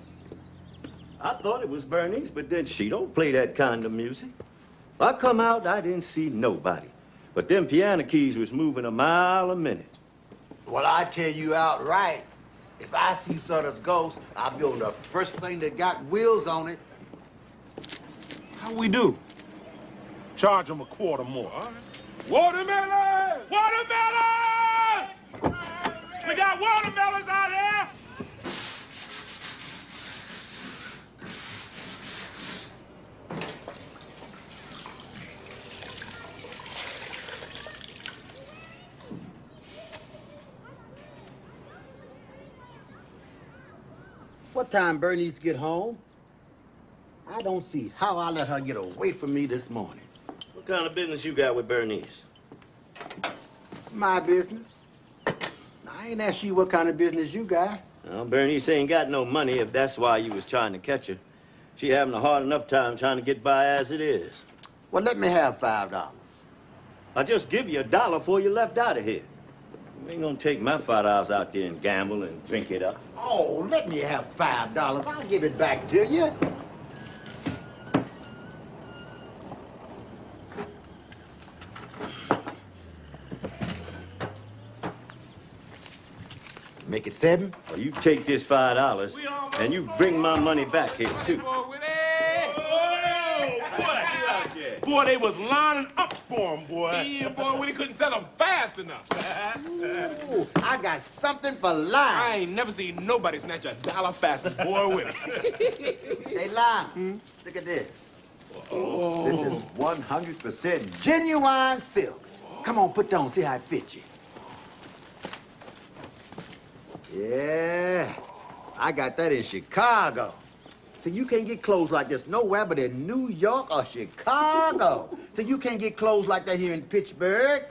I thought it was Bernice, but then she don't play that kind of music. I come out, I didn't see nobody. But them piano keys was moving a mile a minute. Well, I tell you outright, if I see Sutter's ghost, I'll be on the first thing that got wheels on it. How we do? Charge them a quarter more. All right. Watermelons! Watermelons! We got watermelons out here! What time Bernice get home? I don't see how I let her get away from me this morning. What kind of business you got with Bernice? My business. I ain't asked you what kind of business you got. Well, Bernice ain't got no money if that's why you was trying to catch her. She having a hard enough time trying to get by as it is. Well, let me have $5. I'll just give you $1 before you left out of here. You ain't gonna take my $5 out there and gamble and drink it up. Oh, let me have $5. I'll give it back to you. Make it 7? Well, you take this $5 and you bring my money back here, too. Boy, they was lining up for him, boy. Yeah, boy, Willie couldn't sell them fast enough. Ooh, I got something for Lime. I ain't never seen nobody snatch $1 faster than Boy Willie. Hey, Lime, look at this. Oh. This is 100% genuine silk. Come on, put down, see how it fits you. Yeah, I got that in Chicago. See, you can't get clothes like this nowhere but in New York or Chicago. See, you can't get clothes like that here in Pittsburgh.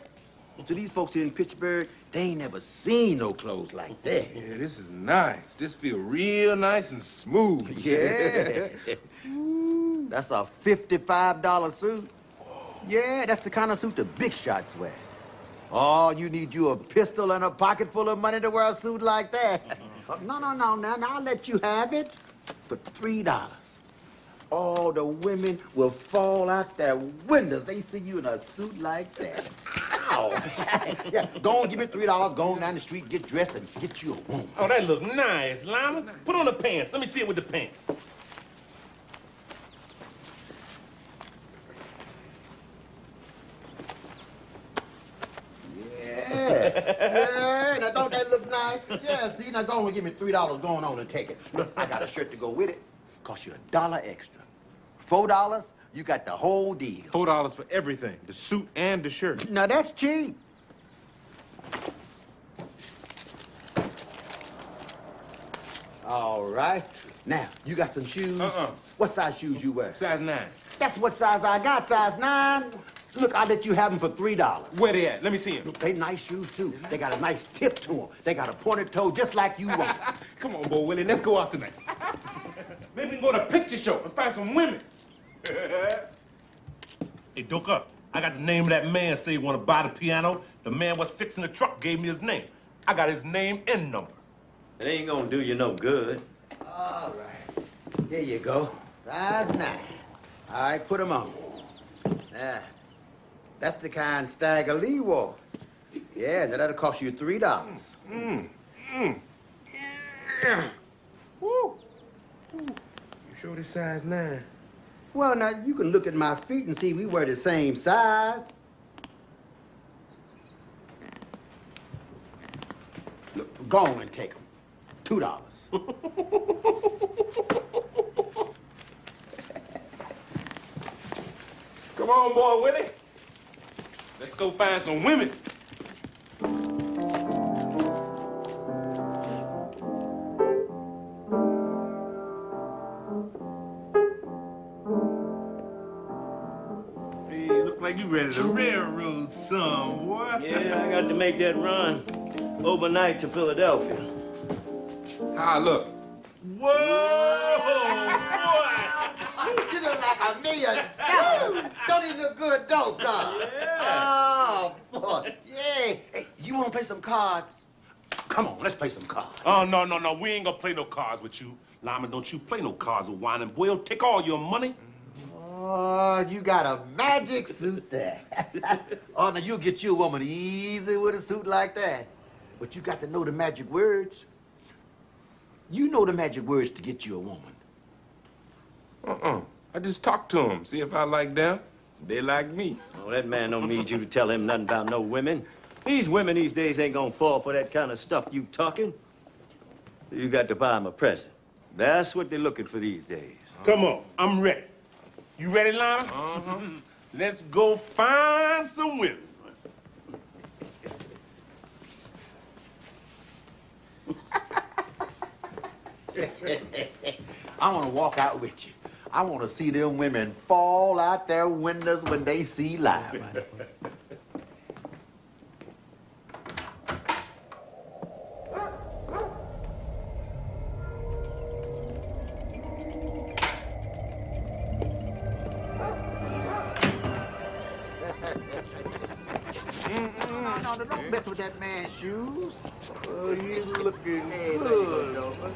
So these folks here in Pittsburgh, they ain't never seen no clothes like that. Yeah, this is nice. This feel real nice and smooth. Yeah. That's a $55 suit. Yeah, that's the kind of suit the big shots wear. Oh, you need you a pistol and a pocket full of money to wear a suit like that. No, now I'll let you have it for $3. All the women will fall out their windows. They see you in a suit like that. Ow! Yeah, go on, give me $3. Go on down the street, get dressed, and get you a woman. Oh, that look nice, Lima. Put on the pants. Let me see it with the pants. Yeah, now don't that look nice? Yeah, see, now go on and give me $3 going on and take it. Look, I got a shirt to go with it. Cost you $1 extra. $4, you got the whole deal. $4 for everything, the suit and the shirt. Now that's cheap. All right. Now, you got some shoes? What size shoes you wear? Size 9. That's what size I got, size 9. Look, I'll let you have them for $3. Where they at? Let me see them. Look, they nice shoes, too. They got a nice tip to them. They got a pointed toe just like you want. Come on, Bo Willie, let's go out tonight. Maybe we can go to a picture show and find some women. Hey, Doka, I got the name of that man say he want to buy the piano. The man was fixing the truck gave me his name. I got his name and number. It ain't gonna do you no good. All right. Here you go. Size 9. All right, put them on. Yeah. That's the kind Stagger Lee wore. Yeah, now that'll cost you $3. Woo. You sure this size 9? Well, now, you can look at my feet and see we wear the same size. Look, go on and take them. $2. Come on, Boy Willie. Let's go find some women. Hey, look like you ready to railroad some, boy. Yeah, I got to make that run overnight to Philadelphia. How I look? Whoa, You look like $1 million. Don't even look good, don't you? Yeah. Oh, boy. Yeah. Hey, you want to play some cards? Come on, let's play some cards. Oh, no. We ain't gonna play no cards with you. Lyman, don't you play no cards with Whining Boy. He'll take all your money. Oh, you got a magic suit there. Oh, now you'll get you a woman easy with a suit like that. But you got to know the magic words. You know the magic words to get you a woman. I just talk to them, see if I like them. They like me. Oh, that man don't need you to tell him nothing about no women. These women these days ain't gonna fall for that kind of stuff you talking. You got to buy them a present. That's what they're looking for these days. Come on, I'm ready. You ready, Lana? Let's go find some women. I want to walk out with you. I want to see them women fall out their windows when they see live. No, don't mess with that man's shoes. Oh, he's looking Hey, good. Nova.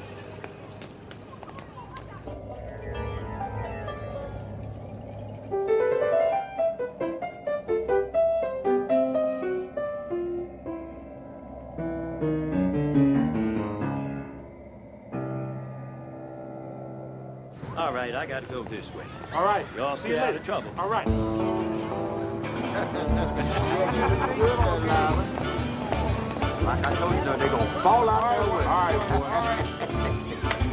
All right, I gotta go this way. All right. Y'all See stay you out later. of trouble. All right. Like I told you, they're gonna fall out their windows. All right, boy.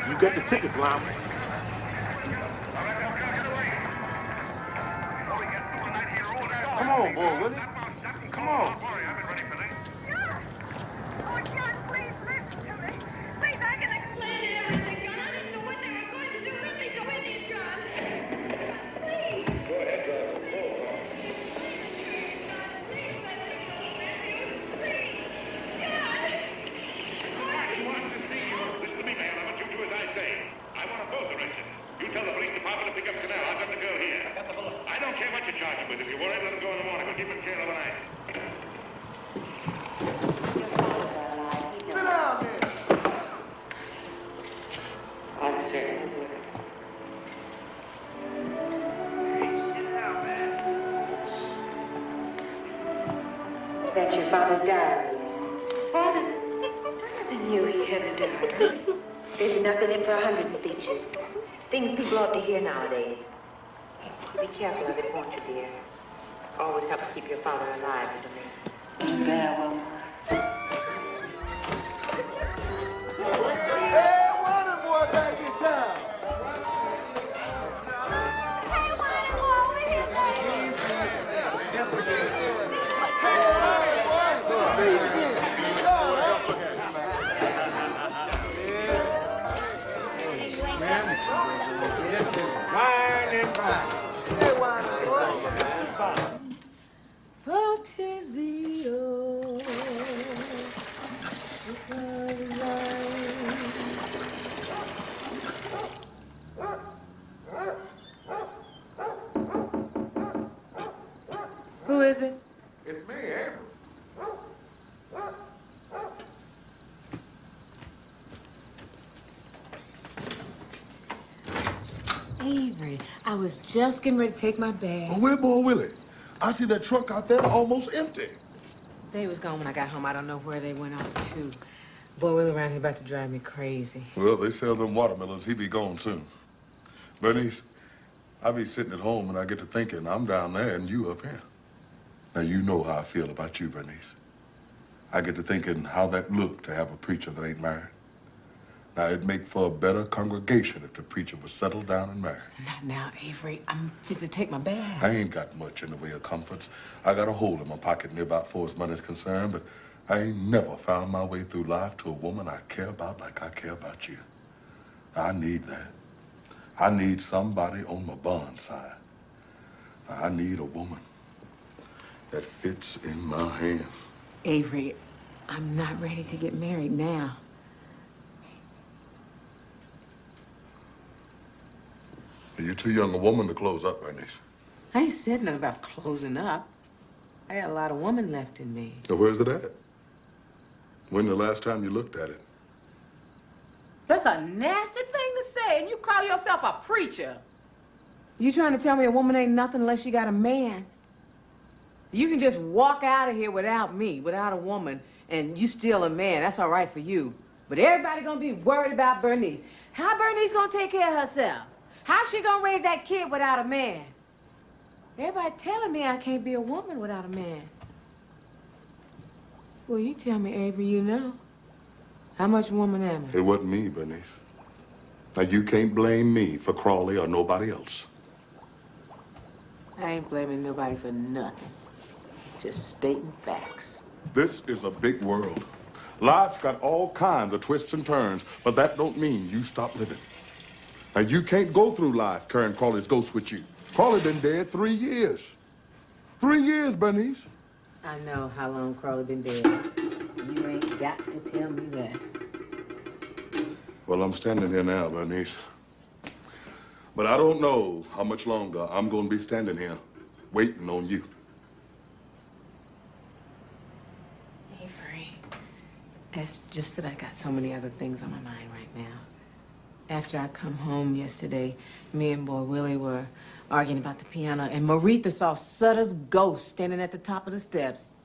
You got the tickets, Lama. Come on, boy, Willie. Come on. That's your father's diary. Father, I knew he had a diary. There's nothing in for 100 speeches. Things people ought to hear nowadays. Be careful of it, won't you, dear? Always help keep your father alive, to me. There, well. Hey, Wonder Boy back in town. What is the old Who is it? It's me, Avery. Avery, I was just getting ready to take my bag. Oh, where boy Willie? I see that truck out there almost empty. They was gone when I got home. I don't know where they went off to. Boy, Will around here about to drive me crazy. Well, they sell them watermelons. He be gone soon. Bernice, I be sitting at home and I get to thinking I'm down there and you up here. Now, you know how I feel about you, Bernice. I get to thinking how that look to have a preacher that ain't married. Now, it'd make for a better congregation if the preacher was settled down and married. Not now, Avery. I'm fit to take my bag. I ain't got much in the way of comforts. I got a hole in my pocket near about far as money's concerned, but I ain't never found my way through life to a woman I care about like I care about you. I need that. I need somebody on my bond side. I need a woman that fits in my hands. Avery, I'm not ready to get married now. You're too young a woman to close up, Bernice. I ain't said nothing about closing up. I got a lot of woman left in me. Now, where's it at? When the last time you looked at it? That's a nasty thing to say, and you call yourself a preacher. You trying to tell me a woman ain't nothing unless she got a man? You can just walk out of here without me, without a woman, and you still a man. That's all right for you. But everybody gonna be worried about Bernice. How Bernice gonna take care of herself? How's she gonna raise that kid without a man? Everybody telling me I can't be a woman without a man. Well, you tell me, Avery, you know. How much woman am I? It wasn't me, Bernice. Now, you can't blame me for Crawley or nobody else. I ain't blaming nobody for nothing. Just stating facts. This is a big world. Life's got all kinds of twists and turns, but that don't mean you stop living. Now, you can't go through life carrying Crawley's ghost with you. Crawley been dead 3 years. 3 years, Bernice. I know how long Crawley been dead. You ain't got to tell me that. Well, I'm standing here now, Bernice. But I don't know how much longer I'm going to be standing here waiting on you. Avery, it's just that I got so many other things on my mind right now. After I come home yesterday, me and Boy Willie were arguing about the piano, and Maritha saw Sutter's ghost standing at the top of the steps.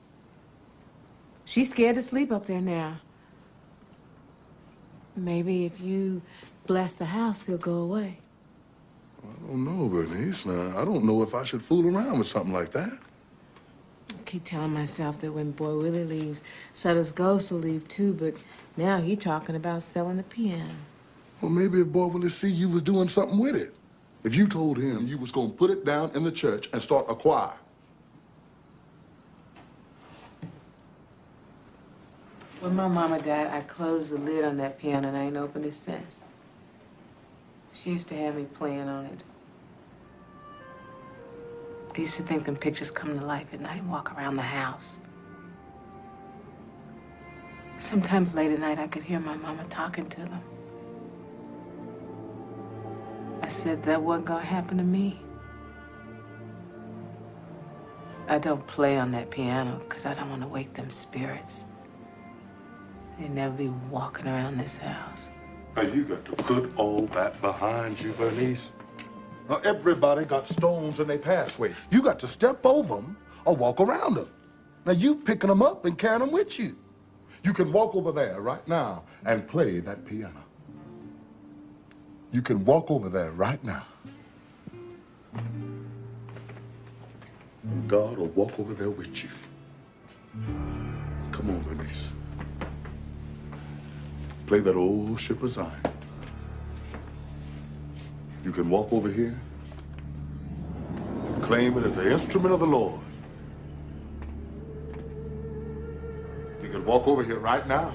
She's scared to sleep up there now. Maybe if you bless the house, he'll go away. I don't know, Bernice. Now, I don't know if I should fool around with something like that. I keep telling myself that when Boy Willie leaves, Sutter's ghost will leave too, but now he's talking about selling the piano. Well, maybe if Boy Willie see you was doing something with it. If you told him you was going to put it down in the church and start a choir. When my mama died, I closed the lid on that piano and I ain't opened it since. She used to have me playing on it. I used to think them pictures come to life at night and walk around the house. Sometimes late at night, I could hear my mama talking to them. I said that wasn't gonna happen to me. I don't play on that piano because I don't want to wake them spirits. They'd never be walking around this house. Now, you got to put all that behind you, Bernice. Now, everybody got stones in their pathway. You got to step over them or walk around them. Now, you picking them up and carrying them with you. You can walk over there right now and play that piano. You can walk over there right now. And God will walk over there with you. Come on, Bernice. Play that old Ship of Zion. You can walk over here and claim it as an instrument of the Lord. You can walk over here right now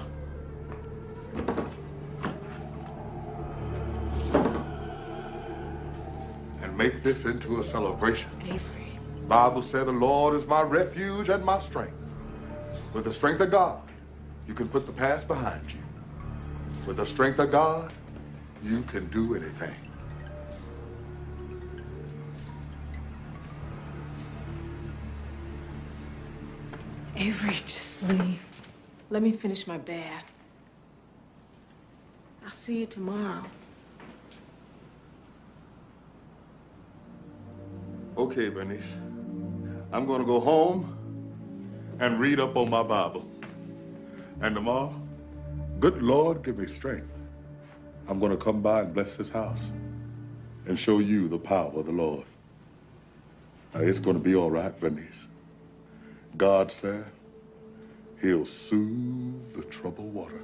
and make this into a celebration. The Bible said the Lord is my refuge and my strength. With the strength of God, you can put the past behind you. With the strength of God, you can do anything. Avery, just leave. Let me finish my bath. I'll see you tomorrow. Okay, Bernice. I'm going to go home and read up on my Bible. And tomorrow, good Lord, give me strength. I'm going to come by and bless this house and show you the power of the Lord. Now, it's going to be all right, Bernice. God said he'll soothe the troubled water.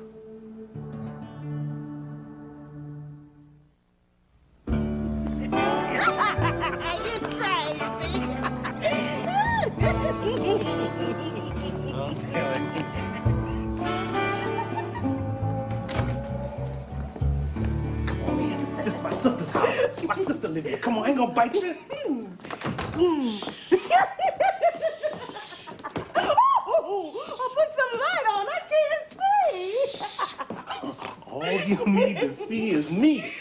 This is my sister's house. My sister live here. Come on, I ain't gonna bite you. Oh, put some light on. I can't see. All you need to see is me.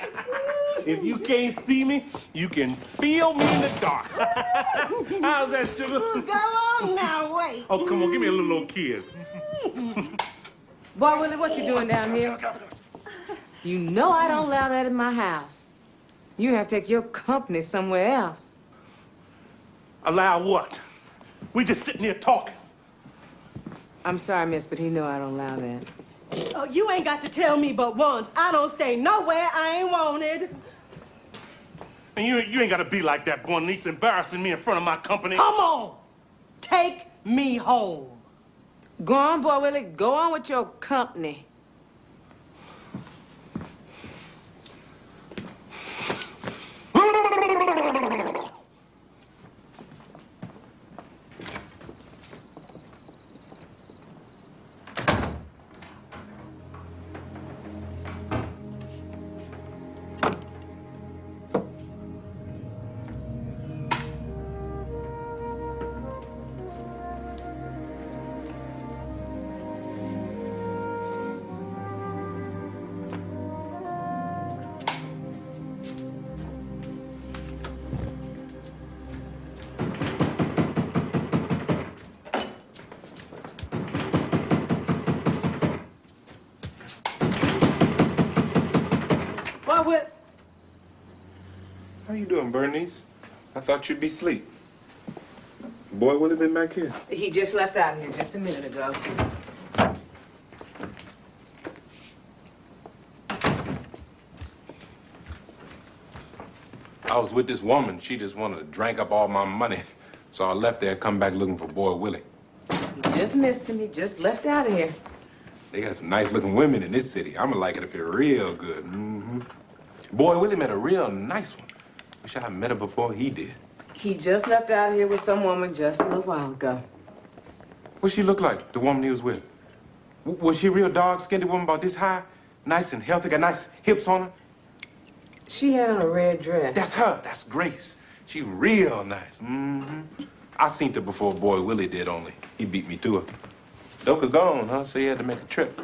If you can't see me, you can feel me in the dark. How's that, sugar? Go on now, wait. Oh, come on, give me a little old kid. Boy, Willie, what you doing down here? You know I don't allow that in my house. You have to take your company somewhere else. Allow what? We just sitting here talking. I'm sorry, miss, but he know I don't allow that. Oh, you ain't got to tell me but once. I don't stay nowhere I ain't wanted. And you ain't got to be like that, boy, niece, embarrassing me in front of my company. Come on. Take me home. Go on, Boy Willie. Go on with your company. will. How you doing, Bernice? I thought you'd be asleep. Boy, Willie been back here? He just left out here just a minute ago. I was with this woman. She just wanted to drink up all my money. So I left there, come back looking for Boy Willie. You just missed him. He just left out of here. They got some nice-looking women in this city. I'ma like it if you're real good. Boy Willie met a real nice one. Wish I had met her before he did. He just left out of here with some woman just a little while ago. What she look like, the woman he was with? Was she a real dark-skinned woman about this high? Nice and healthy, got nice hips on her? She had on a red dress. That's her. That's Grace. She real nice. I seen her before Boy Willie did, only he beat me to her. Doka gone, huh? So he had to make a trip.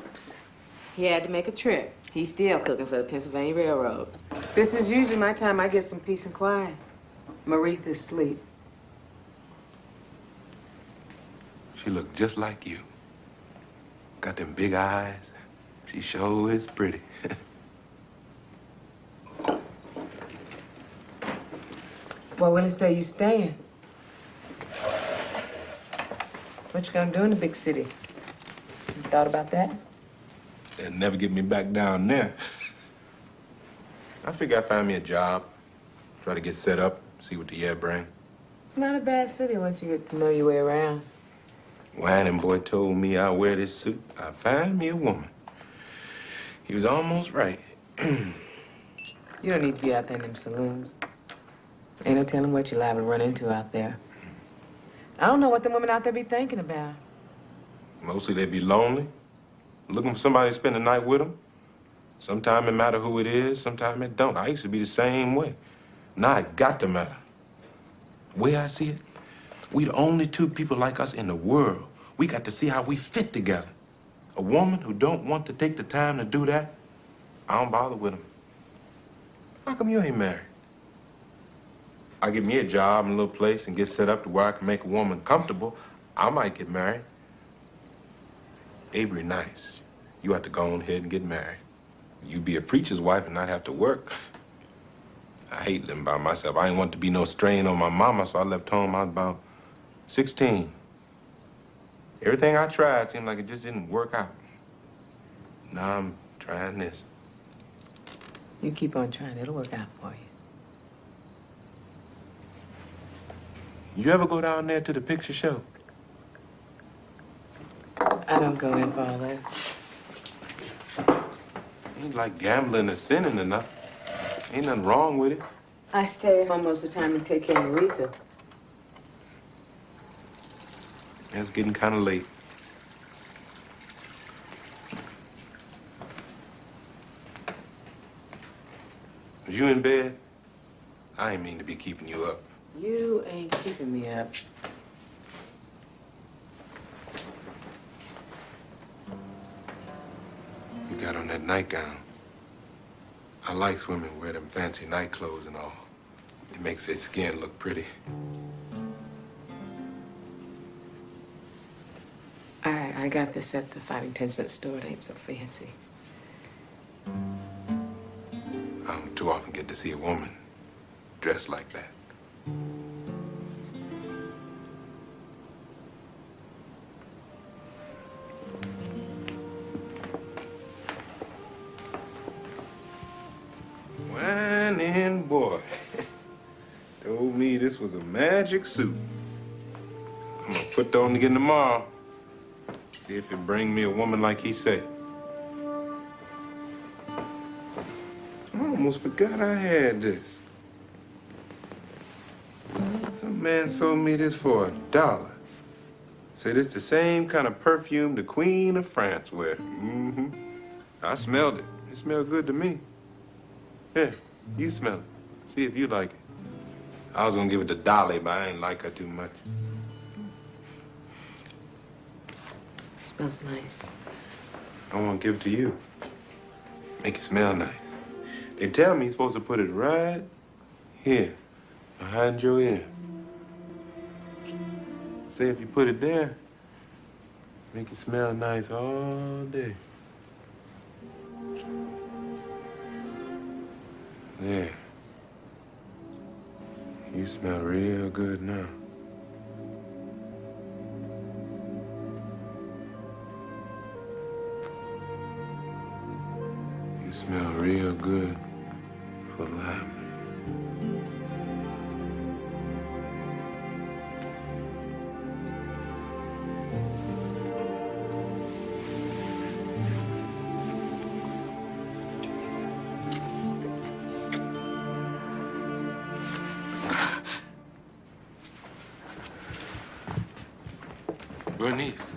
He had to make a trip. He's still cooking for the Pennsylvania Railroad. This is usually my time I get some peace and quiet. Maretha's asleep. She looked just like you. Got them big eyes. She sure is pretty. Well, Willie say you staying. What you gonna do in the big city? You thought about that? They'll never get me back down there. I figure I'd find me a job, try to get set up, see what the year bring. It's not a bad city once you get to know your way around. Whining boy told me I'd wear this suit, I'd find me a woman. He was almost right. You don't need to be out there in them saloons. Ain't no telling what you're liable to run into out there. I don't know what the women out there be thinking about. Mostly they be lonely, looking for somebody to spend the night with them. Sometimes it matter who it is, sometimes it don't. I used to be the same way. Now it got to matter. The way I see it, we the only two people like us in the world. We got to see how we fit together. A woman who don't want to take the time to do that, I don't bother with them. How come you ain't married? I get me a job in a little place and get set up to where I can make a woman comfortable, I might get married. Avery nice. You have to go on ahead and get married. You be a preacher's wife and not have to work. I hate living by myself. I ain't want to be no strain on my mama, so I left home. I was about 16. Everything I tried seemed like it just didn't work out. Now I'm trying this. You keep on trying, it'll work out for you. You ever go down there to the picture show? I don't go in for all that. Ain't like gambling or sinning enough. Ain't nothing wrong with it. I stay at home most of the time and take care of Maretha. It's getting kind of late. Was you in bed? I ain't mean to be keeping you up. You ain't keeping me up. You got on that nightgown. I like women wear them fancy night clothes and all. It makes their skin look pretty. I got this at the 5 and 10-cent store. It ain't so fancy. I don't too often get to see a woman dressed like that. Whining boy. Told me this was a magic suit. I'm gonna put that on again tomorrow. See if it bring me a woman like he say. I almost forgot I had this. Some man sold me this for $1. Said it's the same kind of perfume the Queen of France wear. I smelled it. It smelled good to me. Here, you smell it. See if you like it. I was gonna give it to Dolly, but I ain't like her too much. It smells nice. I want to give it to you. Make it smell nice. They tell me you're supposed to put it right here, behind your ear. Say if you put it there, make it smell nice all day. Yeah. You smell real good now. You smell real good for life. Bernice.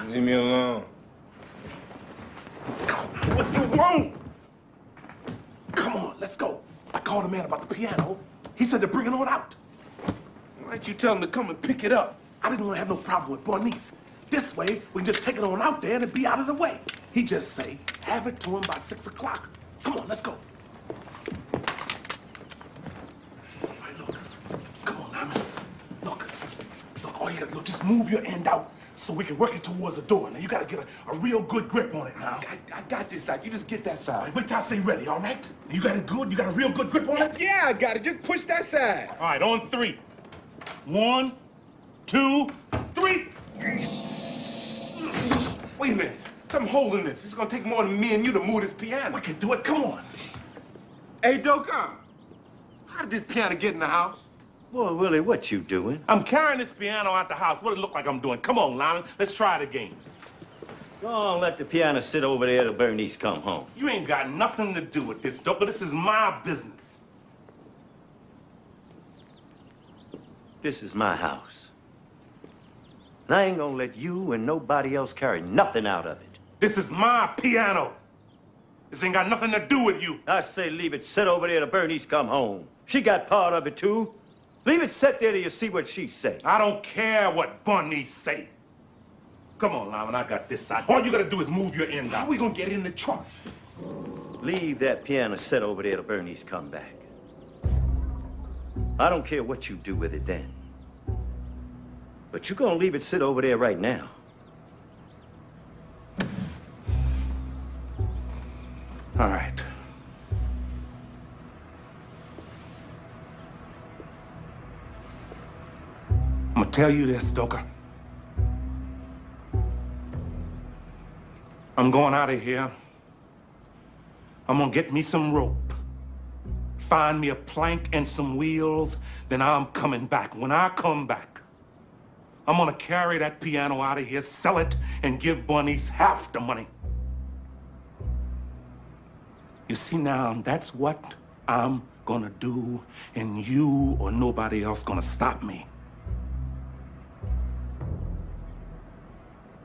Leave me alone. What you want? Come on, let's go. I called a man about the piano. He said to bring it on out. Why didn't you tell him to come and pick it up? I didn't want to have no problem with Bernice. This way, we can just take it on out there and it'd be out of the way. He just say, have it to him by 6 o'clock. Come on, let's go. All right, look. Come on, Lyman. Look, all you gotta do, just move your end out so we can work it towards the door. Now, you gotta get a real good grip on it now. I got this side. You just get that side. All right, wait till I say ready, all right? You got it good? You got a real good grip on it? Yeah, I got it. Just push that side. All right, on 3. 1, 2, 3. Wait a minute. Something holding this. It's gonna take more than me and you to move this piano. We can do it. Come on. Hey, Doka, how did this piano get in the house? Boy, Willie, what you doing? I'm carrying this piano out the house. What it look like I'm doing? Come on, Lyman. Let's try it again. Go on, let the piano sit over there till Bernice come home. You ain't got nothing to do with this, Doka. This is my business. This is my house. And I ain't gonna let you and nobody else carry nothing out of it. This is my piano. This ain't got nothing to do with you. I say leave it sit over there till Bernice come home. She got part of it, too. Leave it sit there till you see what she say. I don't care what Bernice say. Come on, Lyman, I got this side. All you gotta do is move your end out. How we gonna get it in the trunk? Leave that piano sit over there till Bernice come back. I don't care what you do with it then. But you're gonna leave it sit over there right now. All right. I'm gonna tell you this, Stoker. I'm going out of here. I'm gonna get me some rope. Find me a plank and some wheels, then I'm coming back. When I come back, I'm gonna carry that piano out of here, sell it, and give Bernice half the money. You see now, that's what I'm gonna do, and you or nobody else gonna stop me.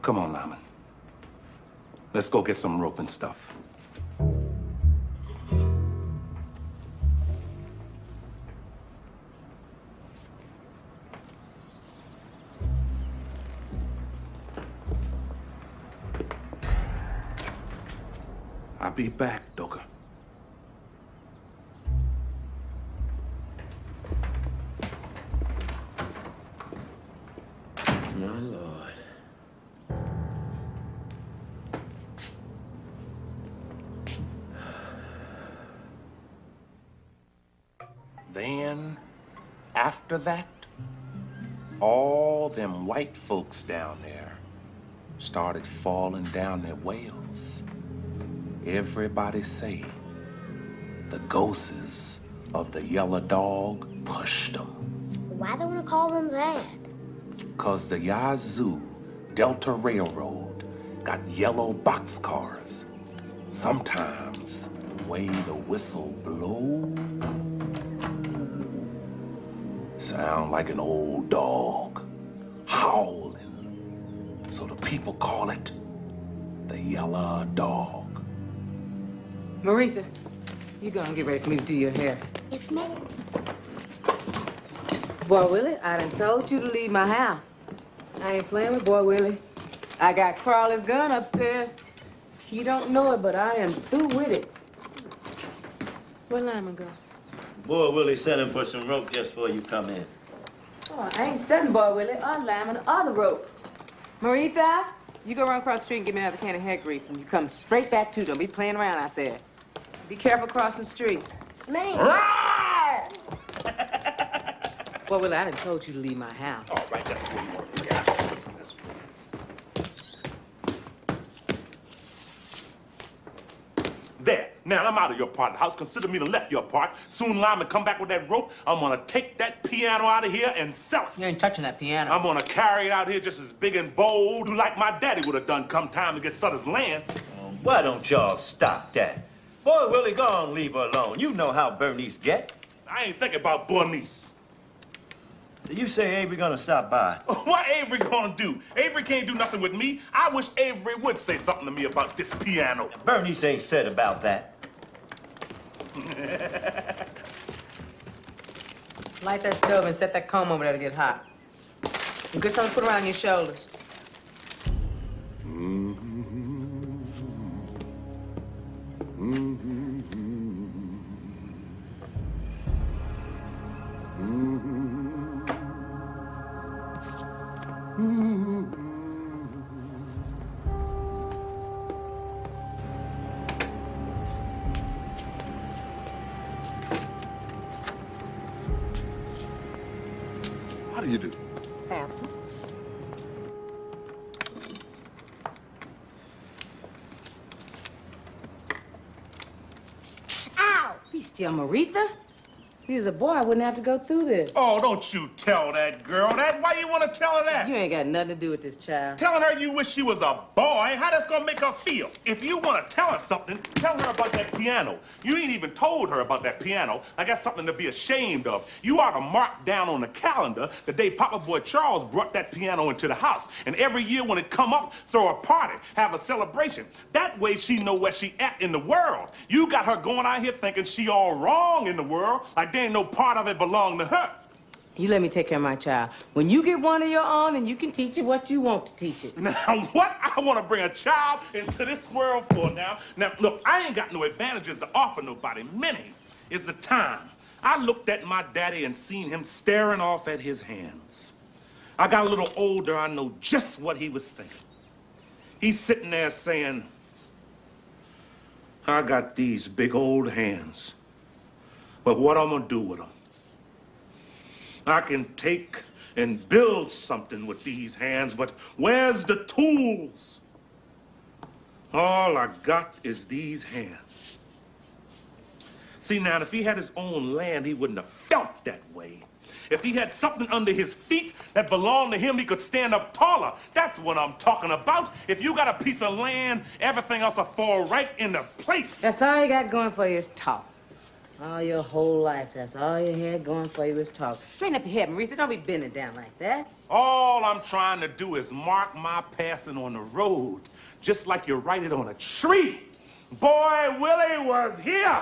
Come on, Lyman. Let's go get some rope and stuff. I'll be back, Doka. My Lord. Then, after that, all them white folks down there started falling down their wells. Everybody say the ghosts of the yellow dog pushed them. Why they want to call them that? 'Cause the Yazoo Delta Railroad got yellow boxcars. Sometimes, the way the whistle blows, Sound like an old dog, howling. So the people call it the Yellow Dog. Maritha, you go and get ready for me to do your hair. Yes, ma'am. Boy Willie, I done told you to leave my house. I ain't playing with Boy Willie. I got Crawley's gun upstairs. You don't know it, but I am through with it. Where Lyman go? Boy Willie sent him for some rope just before you come in. Oh, I ain't studying Boy Willie or Lyman or the rope. Maritha, you go run across the street and give me another can of hair grease, and you come straight back to. Don't be playing around out there. Be careful crossing the street. Ma'am. Boy Willie, I done told you to leave my house. All right, that's what you want to do. Yeah, that's There. Now, I'm out of your part of the house. Consider me to left your part. Soon Lyman come back with that rope. I'm gonna take that piano out of here and sell it. You ain't touching that piano. I'm gonna carry it out here just as big and bold like my daddy would have done come time to get Sutter's land. Why don't y'all stop that? Boy Willie, go on, leave her alone. You know how Bernice get. I ain't thinking about Bernice. You say Avery gonna stop by? What Avery gonna do? Avery can't do nothing with me. I wish Avery would say something to me about this piano. Bernice ain't said about that. Light that stove and set that comb over there to get hot. And get something to put around your shoulders. How do you do? Pastor. Ow! Be still, Maritha. If he was a boy, I wouldn't have to go through this. Oh, don't you tell that girl that. Why you want to tell her that? You ain't got nothing to do with this child. Telling her you wish she was a boy, how that's gonna make her feel? If you want to tell her something, tell her about that piano. You ain't even told her about that piano. I got something to be ashamed of. You ought to mark down on the calendar the day Papa Boy Charles brought that piano into the house. And every year when it come up, throw a party, have a celebration. That way she know where she at in the world. You got her going out here thinking she all wrong in the world, like there ain't no part of it belong to her. You let me take care of my child. When you get one of your own, and you can teach it what you want to teach it. Now, what I want to bring a child into this world for now? Now, look, I ain't got no advantages to offer nobody. Many is the time I looked at my daddy and seen him staring off at his hands. I got a little older, I know just what he was thinking. He's sitting there saying, I got these big old hands, but what I'm gonna do with them? I can take and build something with these hands, but where's the tools? All I got is these hands. See, now, if he had his own land, he wouldn't have felt that way. If he had something under his feet that belonged to him, he could stand up taller. That's what I'm talking about. If you got a piece of land, everything else will fall right into place. That's all you got going for you is talk. All your whole life, that's all you had going for you is talk. Straighten up your head, Maritha. Don't be bending down like that. All I'm trying to do is mark my passing on the road, just like you write it on a tree. Boy Willie was here.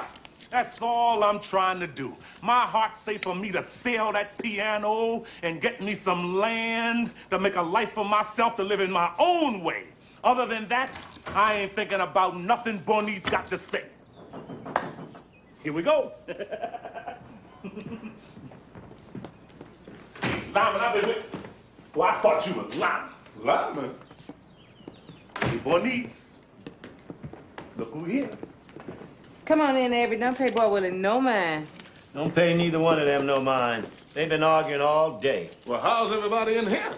That's all I'm trying to do. My heart say for me to sell that piano and get me some land to make a life for myself to live in my own way. Other than that, I ain't thinking about nothing Bernice got to say. Here we go. Lyman, I've been with... Well, I thought you was Lyman. Lyman? Hey, Bernice. Look who here. Come on in, Avery. Don't pay Boy Willie no mind. Don't pay neither one of them no mind. They've been arguing all day. Well, how's everybody in here?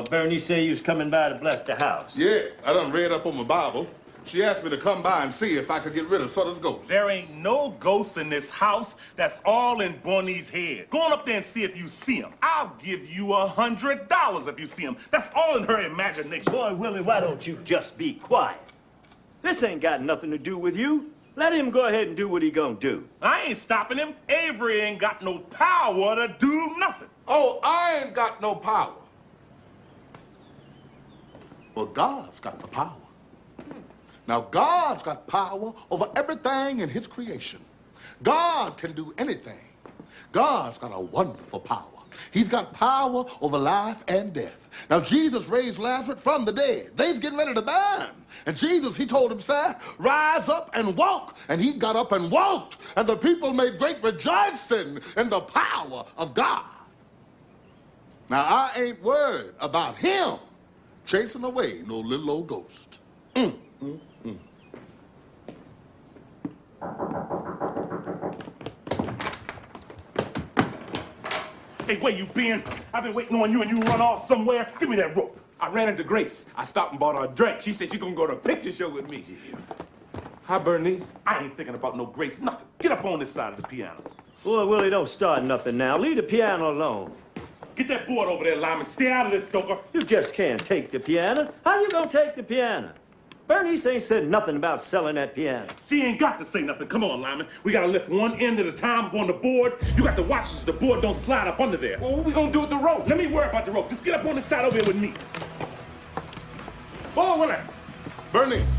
Bernice said you was coming by to bless the house. Yeah, I done read up on my Bible. She asked me to come by and see if I could get rid of Sutter's ghost. There ain't no ghosts in this house. That's all in Bernice's head. Go on up there and see if you see him. I'll give you $100 if you see him. That's all in her imagination. Boy, Willie, why don't you just be quiet? This ain't got nothing to do with you. Let him go ahead and do what he gonna do. I ain't stopping him. Avery ain't got no power to do nothing. Oh, I ain't got no power. Well, God's got the power. Now, God's got power over everything in his creation. God can do anything. God's got a wonderful power. He's got power over life and death. Now, Jesus raised Lazarus from the dead. They's getting ready to burn. And Jesus, he told himself, rise up and walk. And he got up and walked. And the people made great rejoicing in the power of God. Now, I ain't worried about him chasing away no little old ghost. Hey, where you been? I've been waiting on you and you run off somewhere. Give me that rope. I ran into Grace. I stopped and bought her a drink. She said she's gonna go to a picture show with me. Hi, Bernice. I ain't thinking about no Grace, nothing. Get up on this side of the piano. Boy, Willie, don't start nothing now. Leave the piano alone. Get that board over there, Lyman. Stay out of this, Stoker. You just can't take the piano. How you gonna take the piano? Bernice ain't said nothing about selling that piano. She ain't got to say nothing. Come on, Lyman. We gotta lift one end at a time up on the board. You got to watch so the board don't slide up under there. Well, what we gonna do with the rope? Let me worry about the rope. Just get up on the side over here with me. Boy, Willie. Bernice.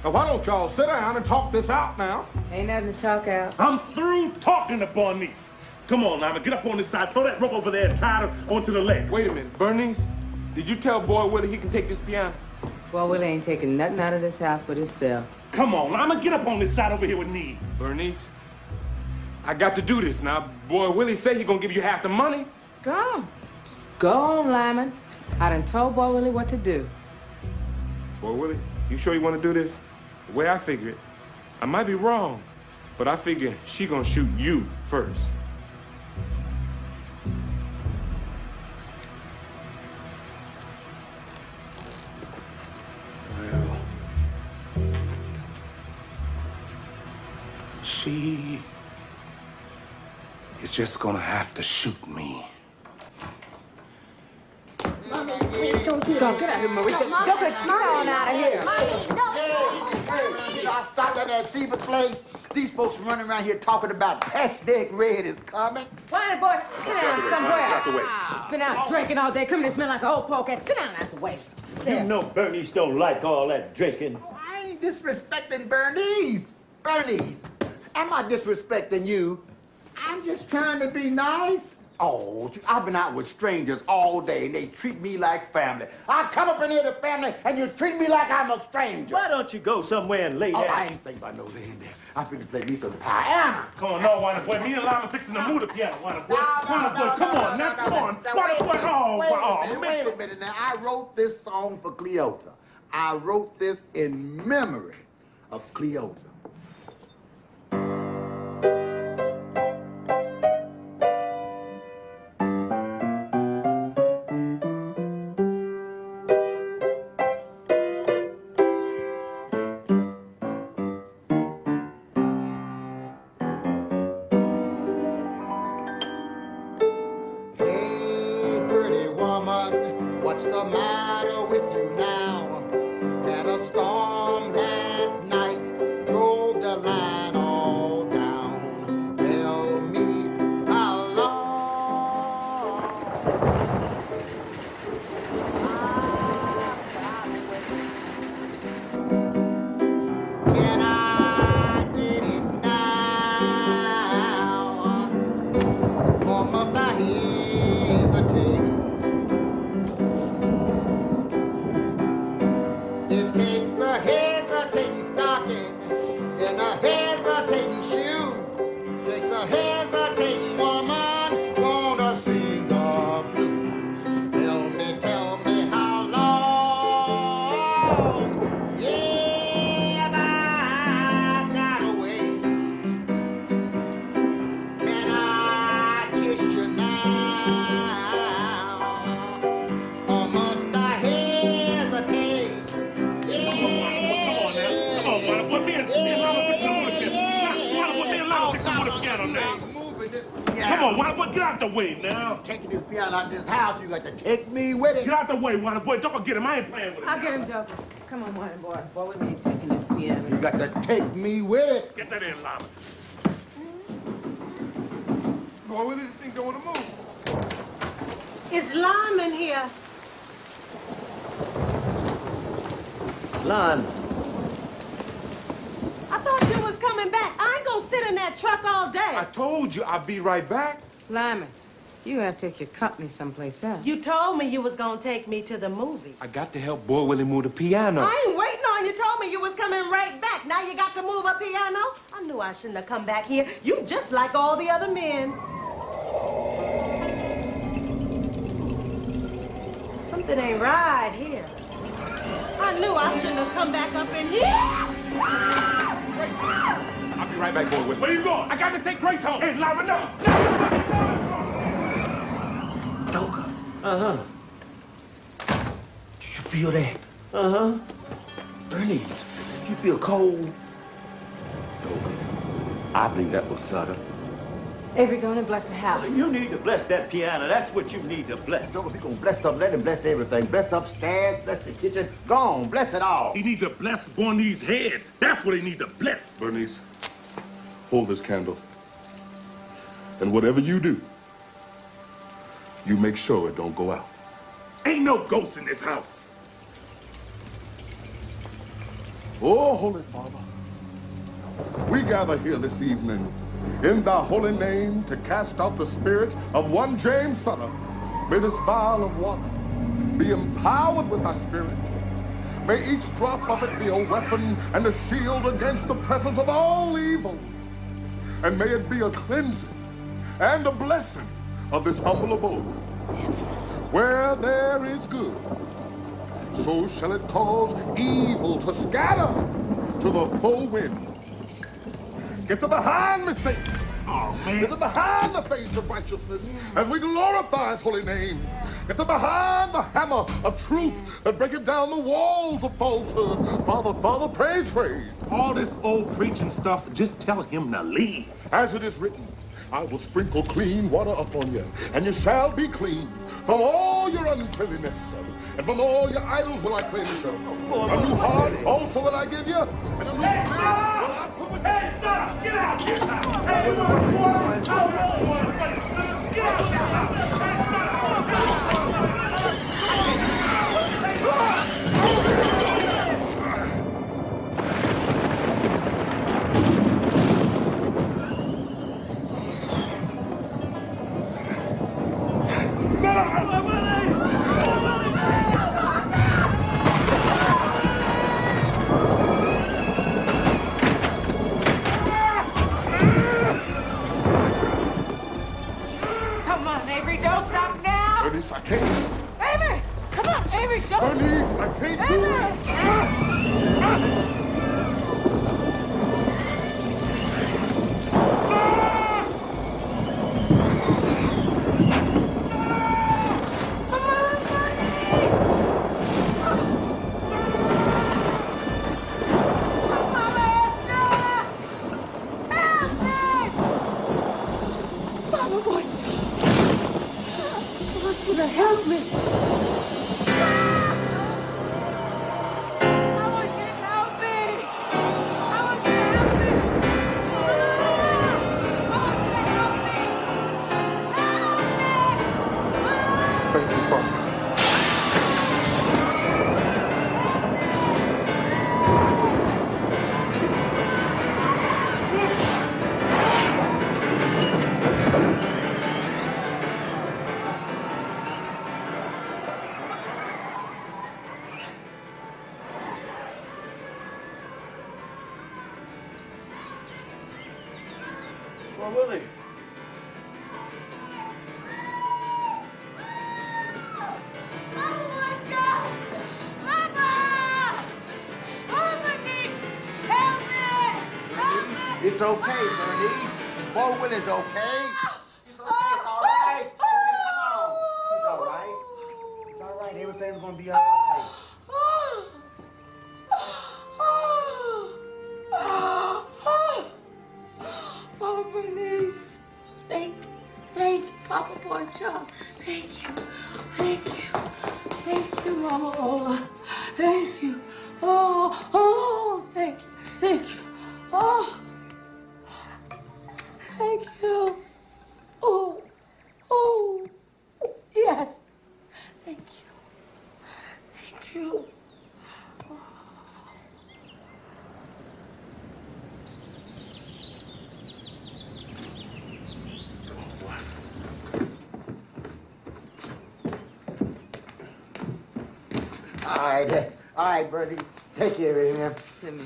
Now, why don't y'all sit down and talk this out now? Ain't nothing to talk out. I'm through talking to Bernice. Come on, Lyman. Get up on this side. Throw that rope over there and tie it onto the leg. Wait a minute, Bernice. Did you tell Boy Willie he can take this piano? Boy, Willie ain't taking nothing out of this house but himself. Come on, Lyman. Get up on this side over here with me. Bernice, I got to do this now. Boy Willie said he gonna give you half the money. Go on. Just go on, Lyman. I done told Boy Willie what to do. Boy Willie, you sure you want to do this? The way I figure it, I might be wrong, but I figure she gonna shoot you first. She is just gonna have to shoot me. Please don't do Go, get out of here, Marie. Get on out of here. Hey, y'all stopped at that Seaver place? These folks running around here talking about Patchneck Red is coming. Why the boy sit down somewhere? Out the way. Been out drinking all day, coming to smell like an old polecat. Sit down out the way. You know Bernice don't like all that drinking. Oh, I ain't disrespecting Bernice. Bernice, am I disrespecting you? I'm just trying to be nice. Oh, I've been out with strangers all day, and they treat me like family. I come up in here to family, and you treat me like I'm a stranger. Why don't you go somewhere and lay down? Oh, I ain't thinking about no laying there. I'm finna play me some piano. Come on, no, Wanda boy. Me and Lyman fixing to move the piano. Wanda boy. Wanda boy, come on, now, come on. Wanda boy, oh, Wait a minute now. I wrote this song for Cleotha. I wrote this in memory of Cleotha. What's the matter with you now? Had a storm last night, drove the line all down. Tell me how long can I get it now? Or must I hesitate? It takes a hesitating stocking and a hesitating shoe. Takes a hesitating woman gonna sing the blues. Tell me how long? Yeah, I've gotta wait. Can I kiss you now? Or must I hesitate? with this piano. Come on, Wonder Boy, get out the way now. Taking this piano out this house, you got to take me with it. Get out the way, Wonder Boy. Don't get him. I ain't playing with him. I'll get him, Joker. Come on, Wonder Boy. Boy, we ain't taking this piano. You got to take me with it. Get that in, Lama. Boy, where did this thing go on the move? It's Lyman here. Lon. I thought you was coming back. I ain't gonna sit in that truck all day. I told you I'd be right back. Lyman, you have to take your company someplace else. You told me you was gonna take me to the movie. I got to help Boy Willie move the piano. I ain't waiting on you. Told me you was coming right back. Now you got to move a piano? I knew I shouldn't have come back here. You just like all the other men. Something ain't right here. I knew I shouldn't have come back up in here. I'll be right back, Boy Willie. Where you going? I got to take Grace home. Hey, Lama, no. Joker. Uh-huh. Do you feel that? Uh-huh. Bernice, you feel cold? Joker. I think that was Sutter. Avery, go on and bless the house. You need to bless that piano. That's what you need to bless. Joker, if you're gonna bless something, let him bless everything. Bless upstairs, bless the kitchen. Go on, bless it all. He need to bless Bornese head. That's what he need to bless. Bernice, hold this candle. And whatever you do, you make sure it don't go out. Ain't no ghost in this house. Oh, Holy Father, we gather here this evening in thy holy name to cast out the spirit of one James Sutter. May this vial of water be empowered with thy spirit. May each drop of it be a weapon and a shield against the presence of all evil. And may it be a cleansing and a blessing of this humble abode. Where there is good, so shall it cause evil to scatter to the full wind. Get to behind me, Satan. Oh, man. Get to behind the face of righteousness as we glorify his holy name. Get to behind the hammer of truth that breaketh down the walls of falsehood. Father, praise. All this old preaching stuff, just tell him to leave. As it is written, I will sprinkle clean water upon you, and you shall be clean from all your uncleanness. And from all your idols will I cleanse you. A new heart also will I give you, and a new spirit will I put within you. Hey, stop! Get out! Get out! Hey, what's going on? Get out! Bernice, I can't. Avery! Come on, Avery, don't... Bernice, I can't do it. Help me! Thank you, Father. Well, Willie. It's okay, Bernice. Boy Willie's okay. It's okay. It's all right. Come on. It's all right. It's all right. Everything's gonna be all right. Oh, Bernice. Thank Charles. Thank you. Thank you. Thank you, Mama Lola. Thank you. Oh, thank you. Thank you. Oh, thank you. Oh, yes. Thank you. Thank you. All right, Bertie. Take care of him.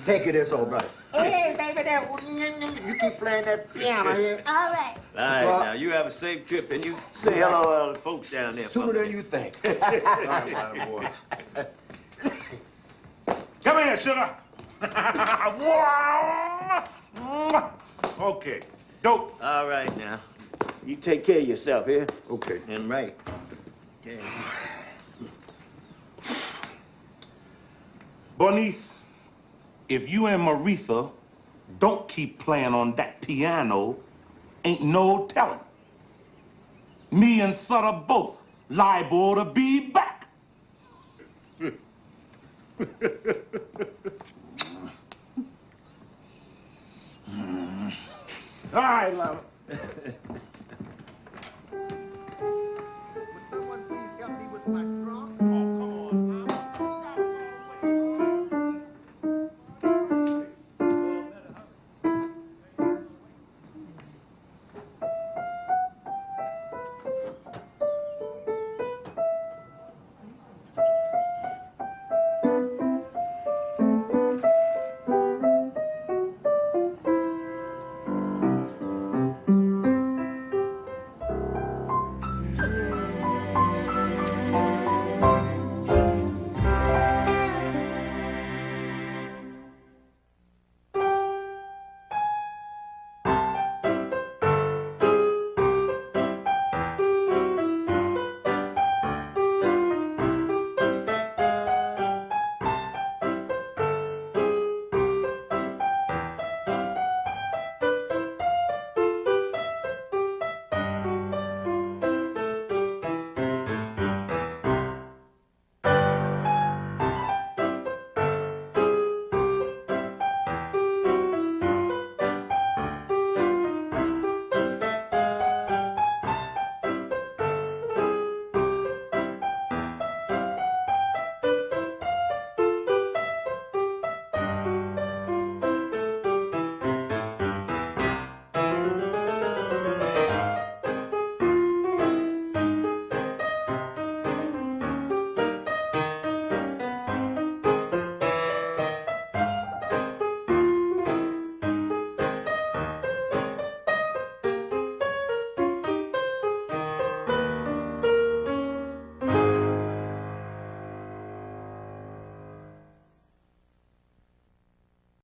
Take care of this old brother. Hey, baby, you keep playing that piano here. All right. All right, now, you have a safe trip, and you say hello to the folks down there. Sooner than you think. All right, boy. Come here, sugar. Okay, dope. All right, now. You take care of yourself here. Okay. And right. Okay. Bernice, if you and Maritha don't keep playing on that piano, ain't no telling. Me and Sutter both liable to be back. All right, Lama.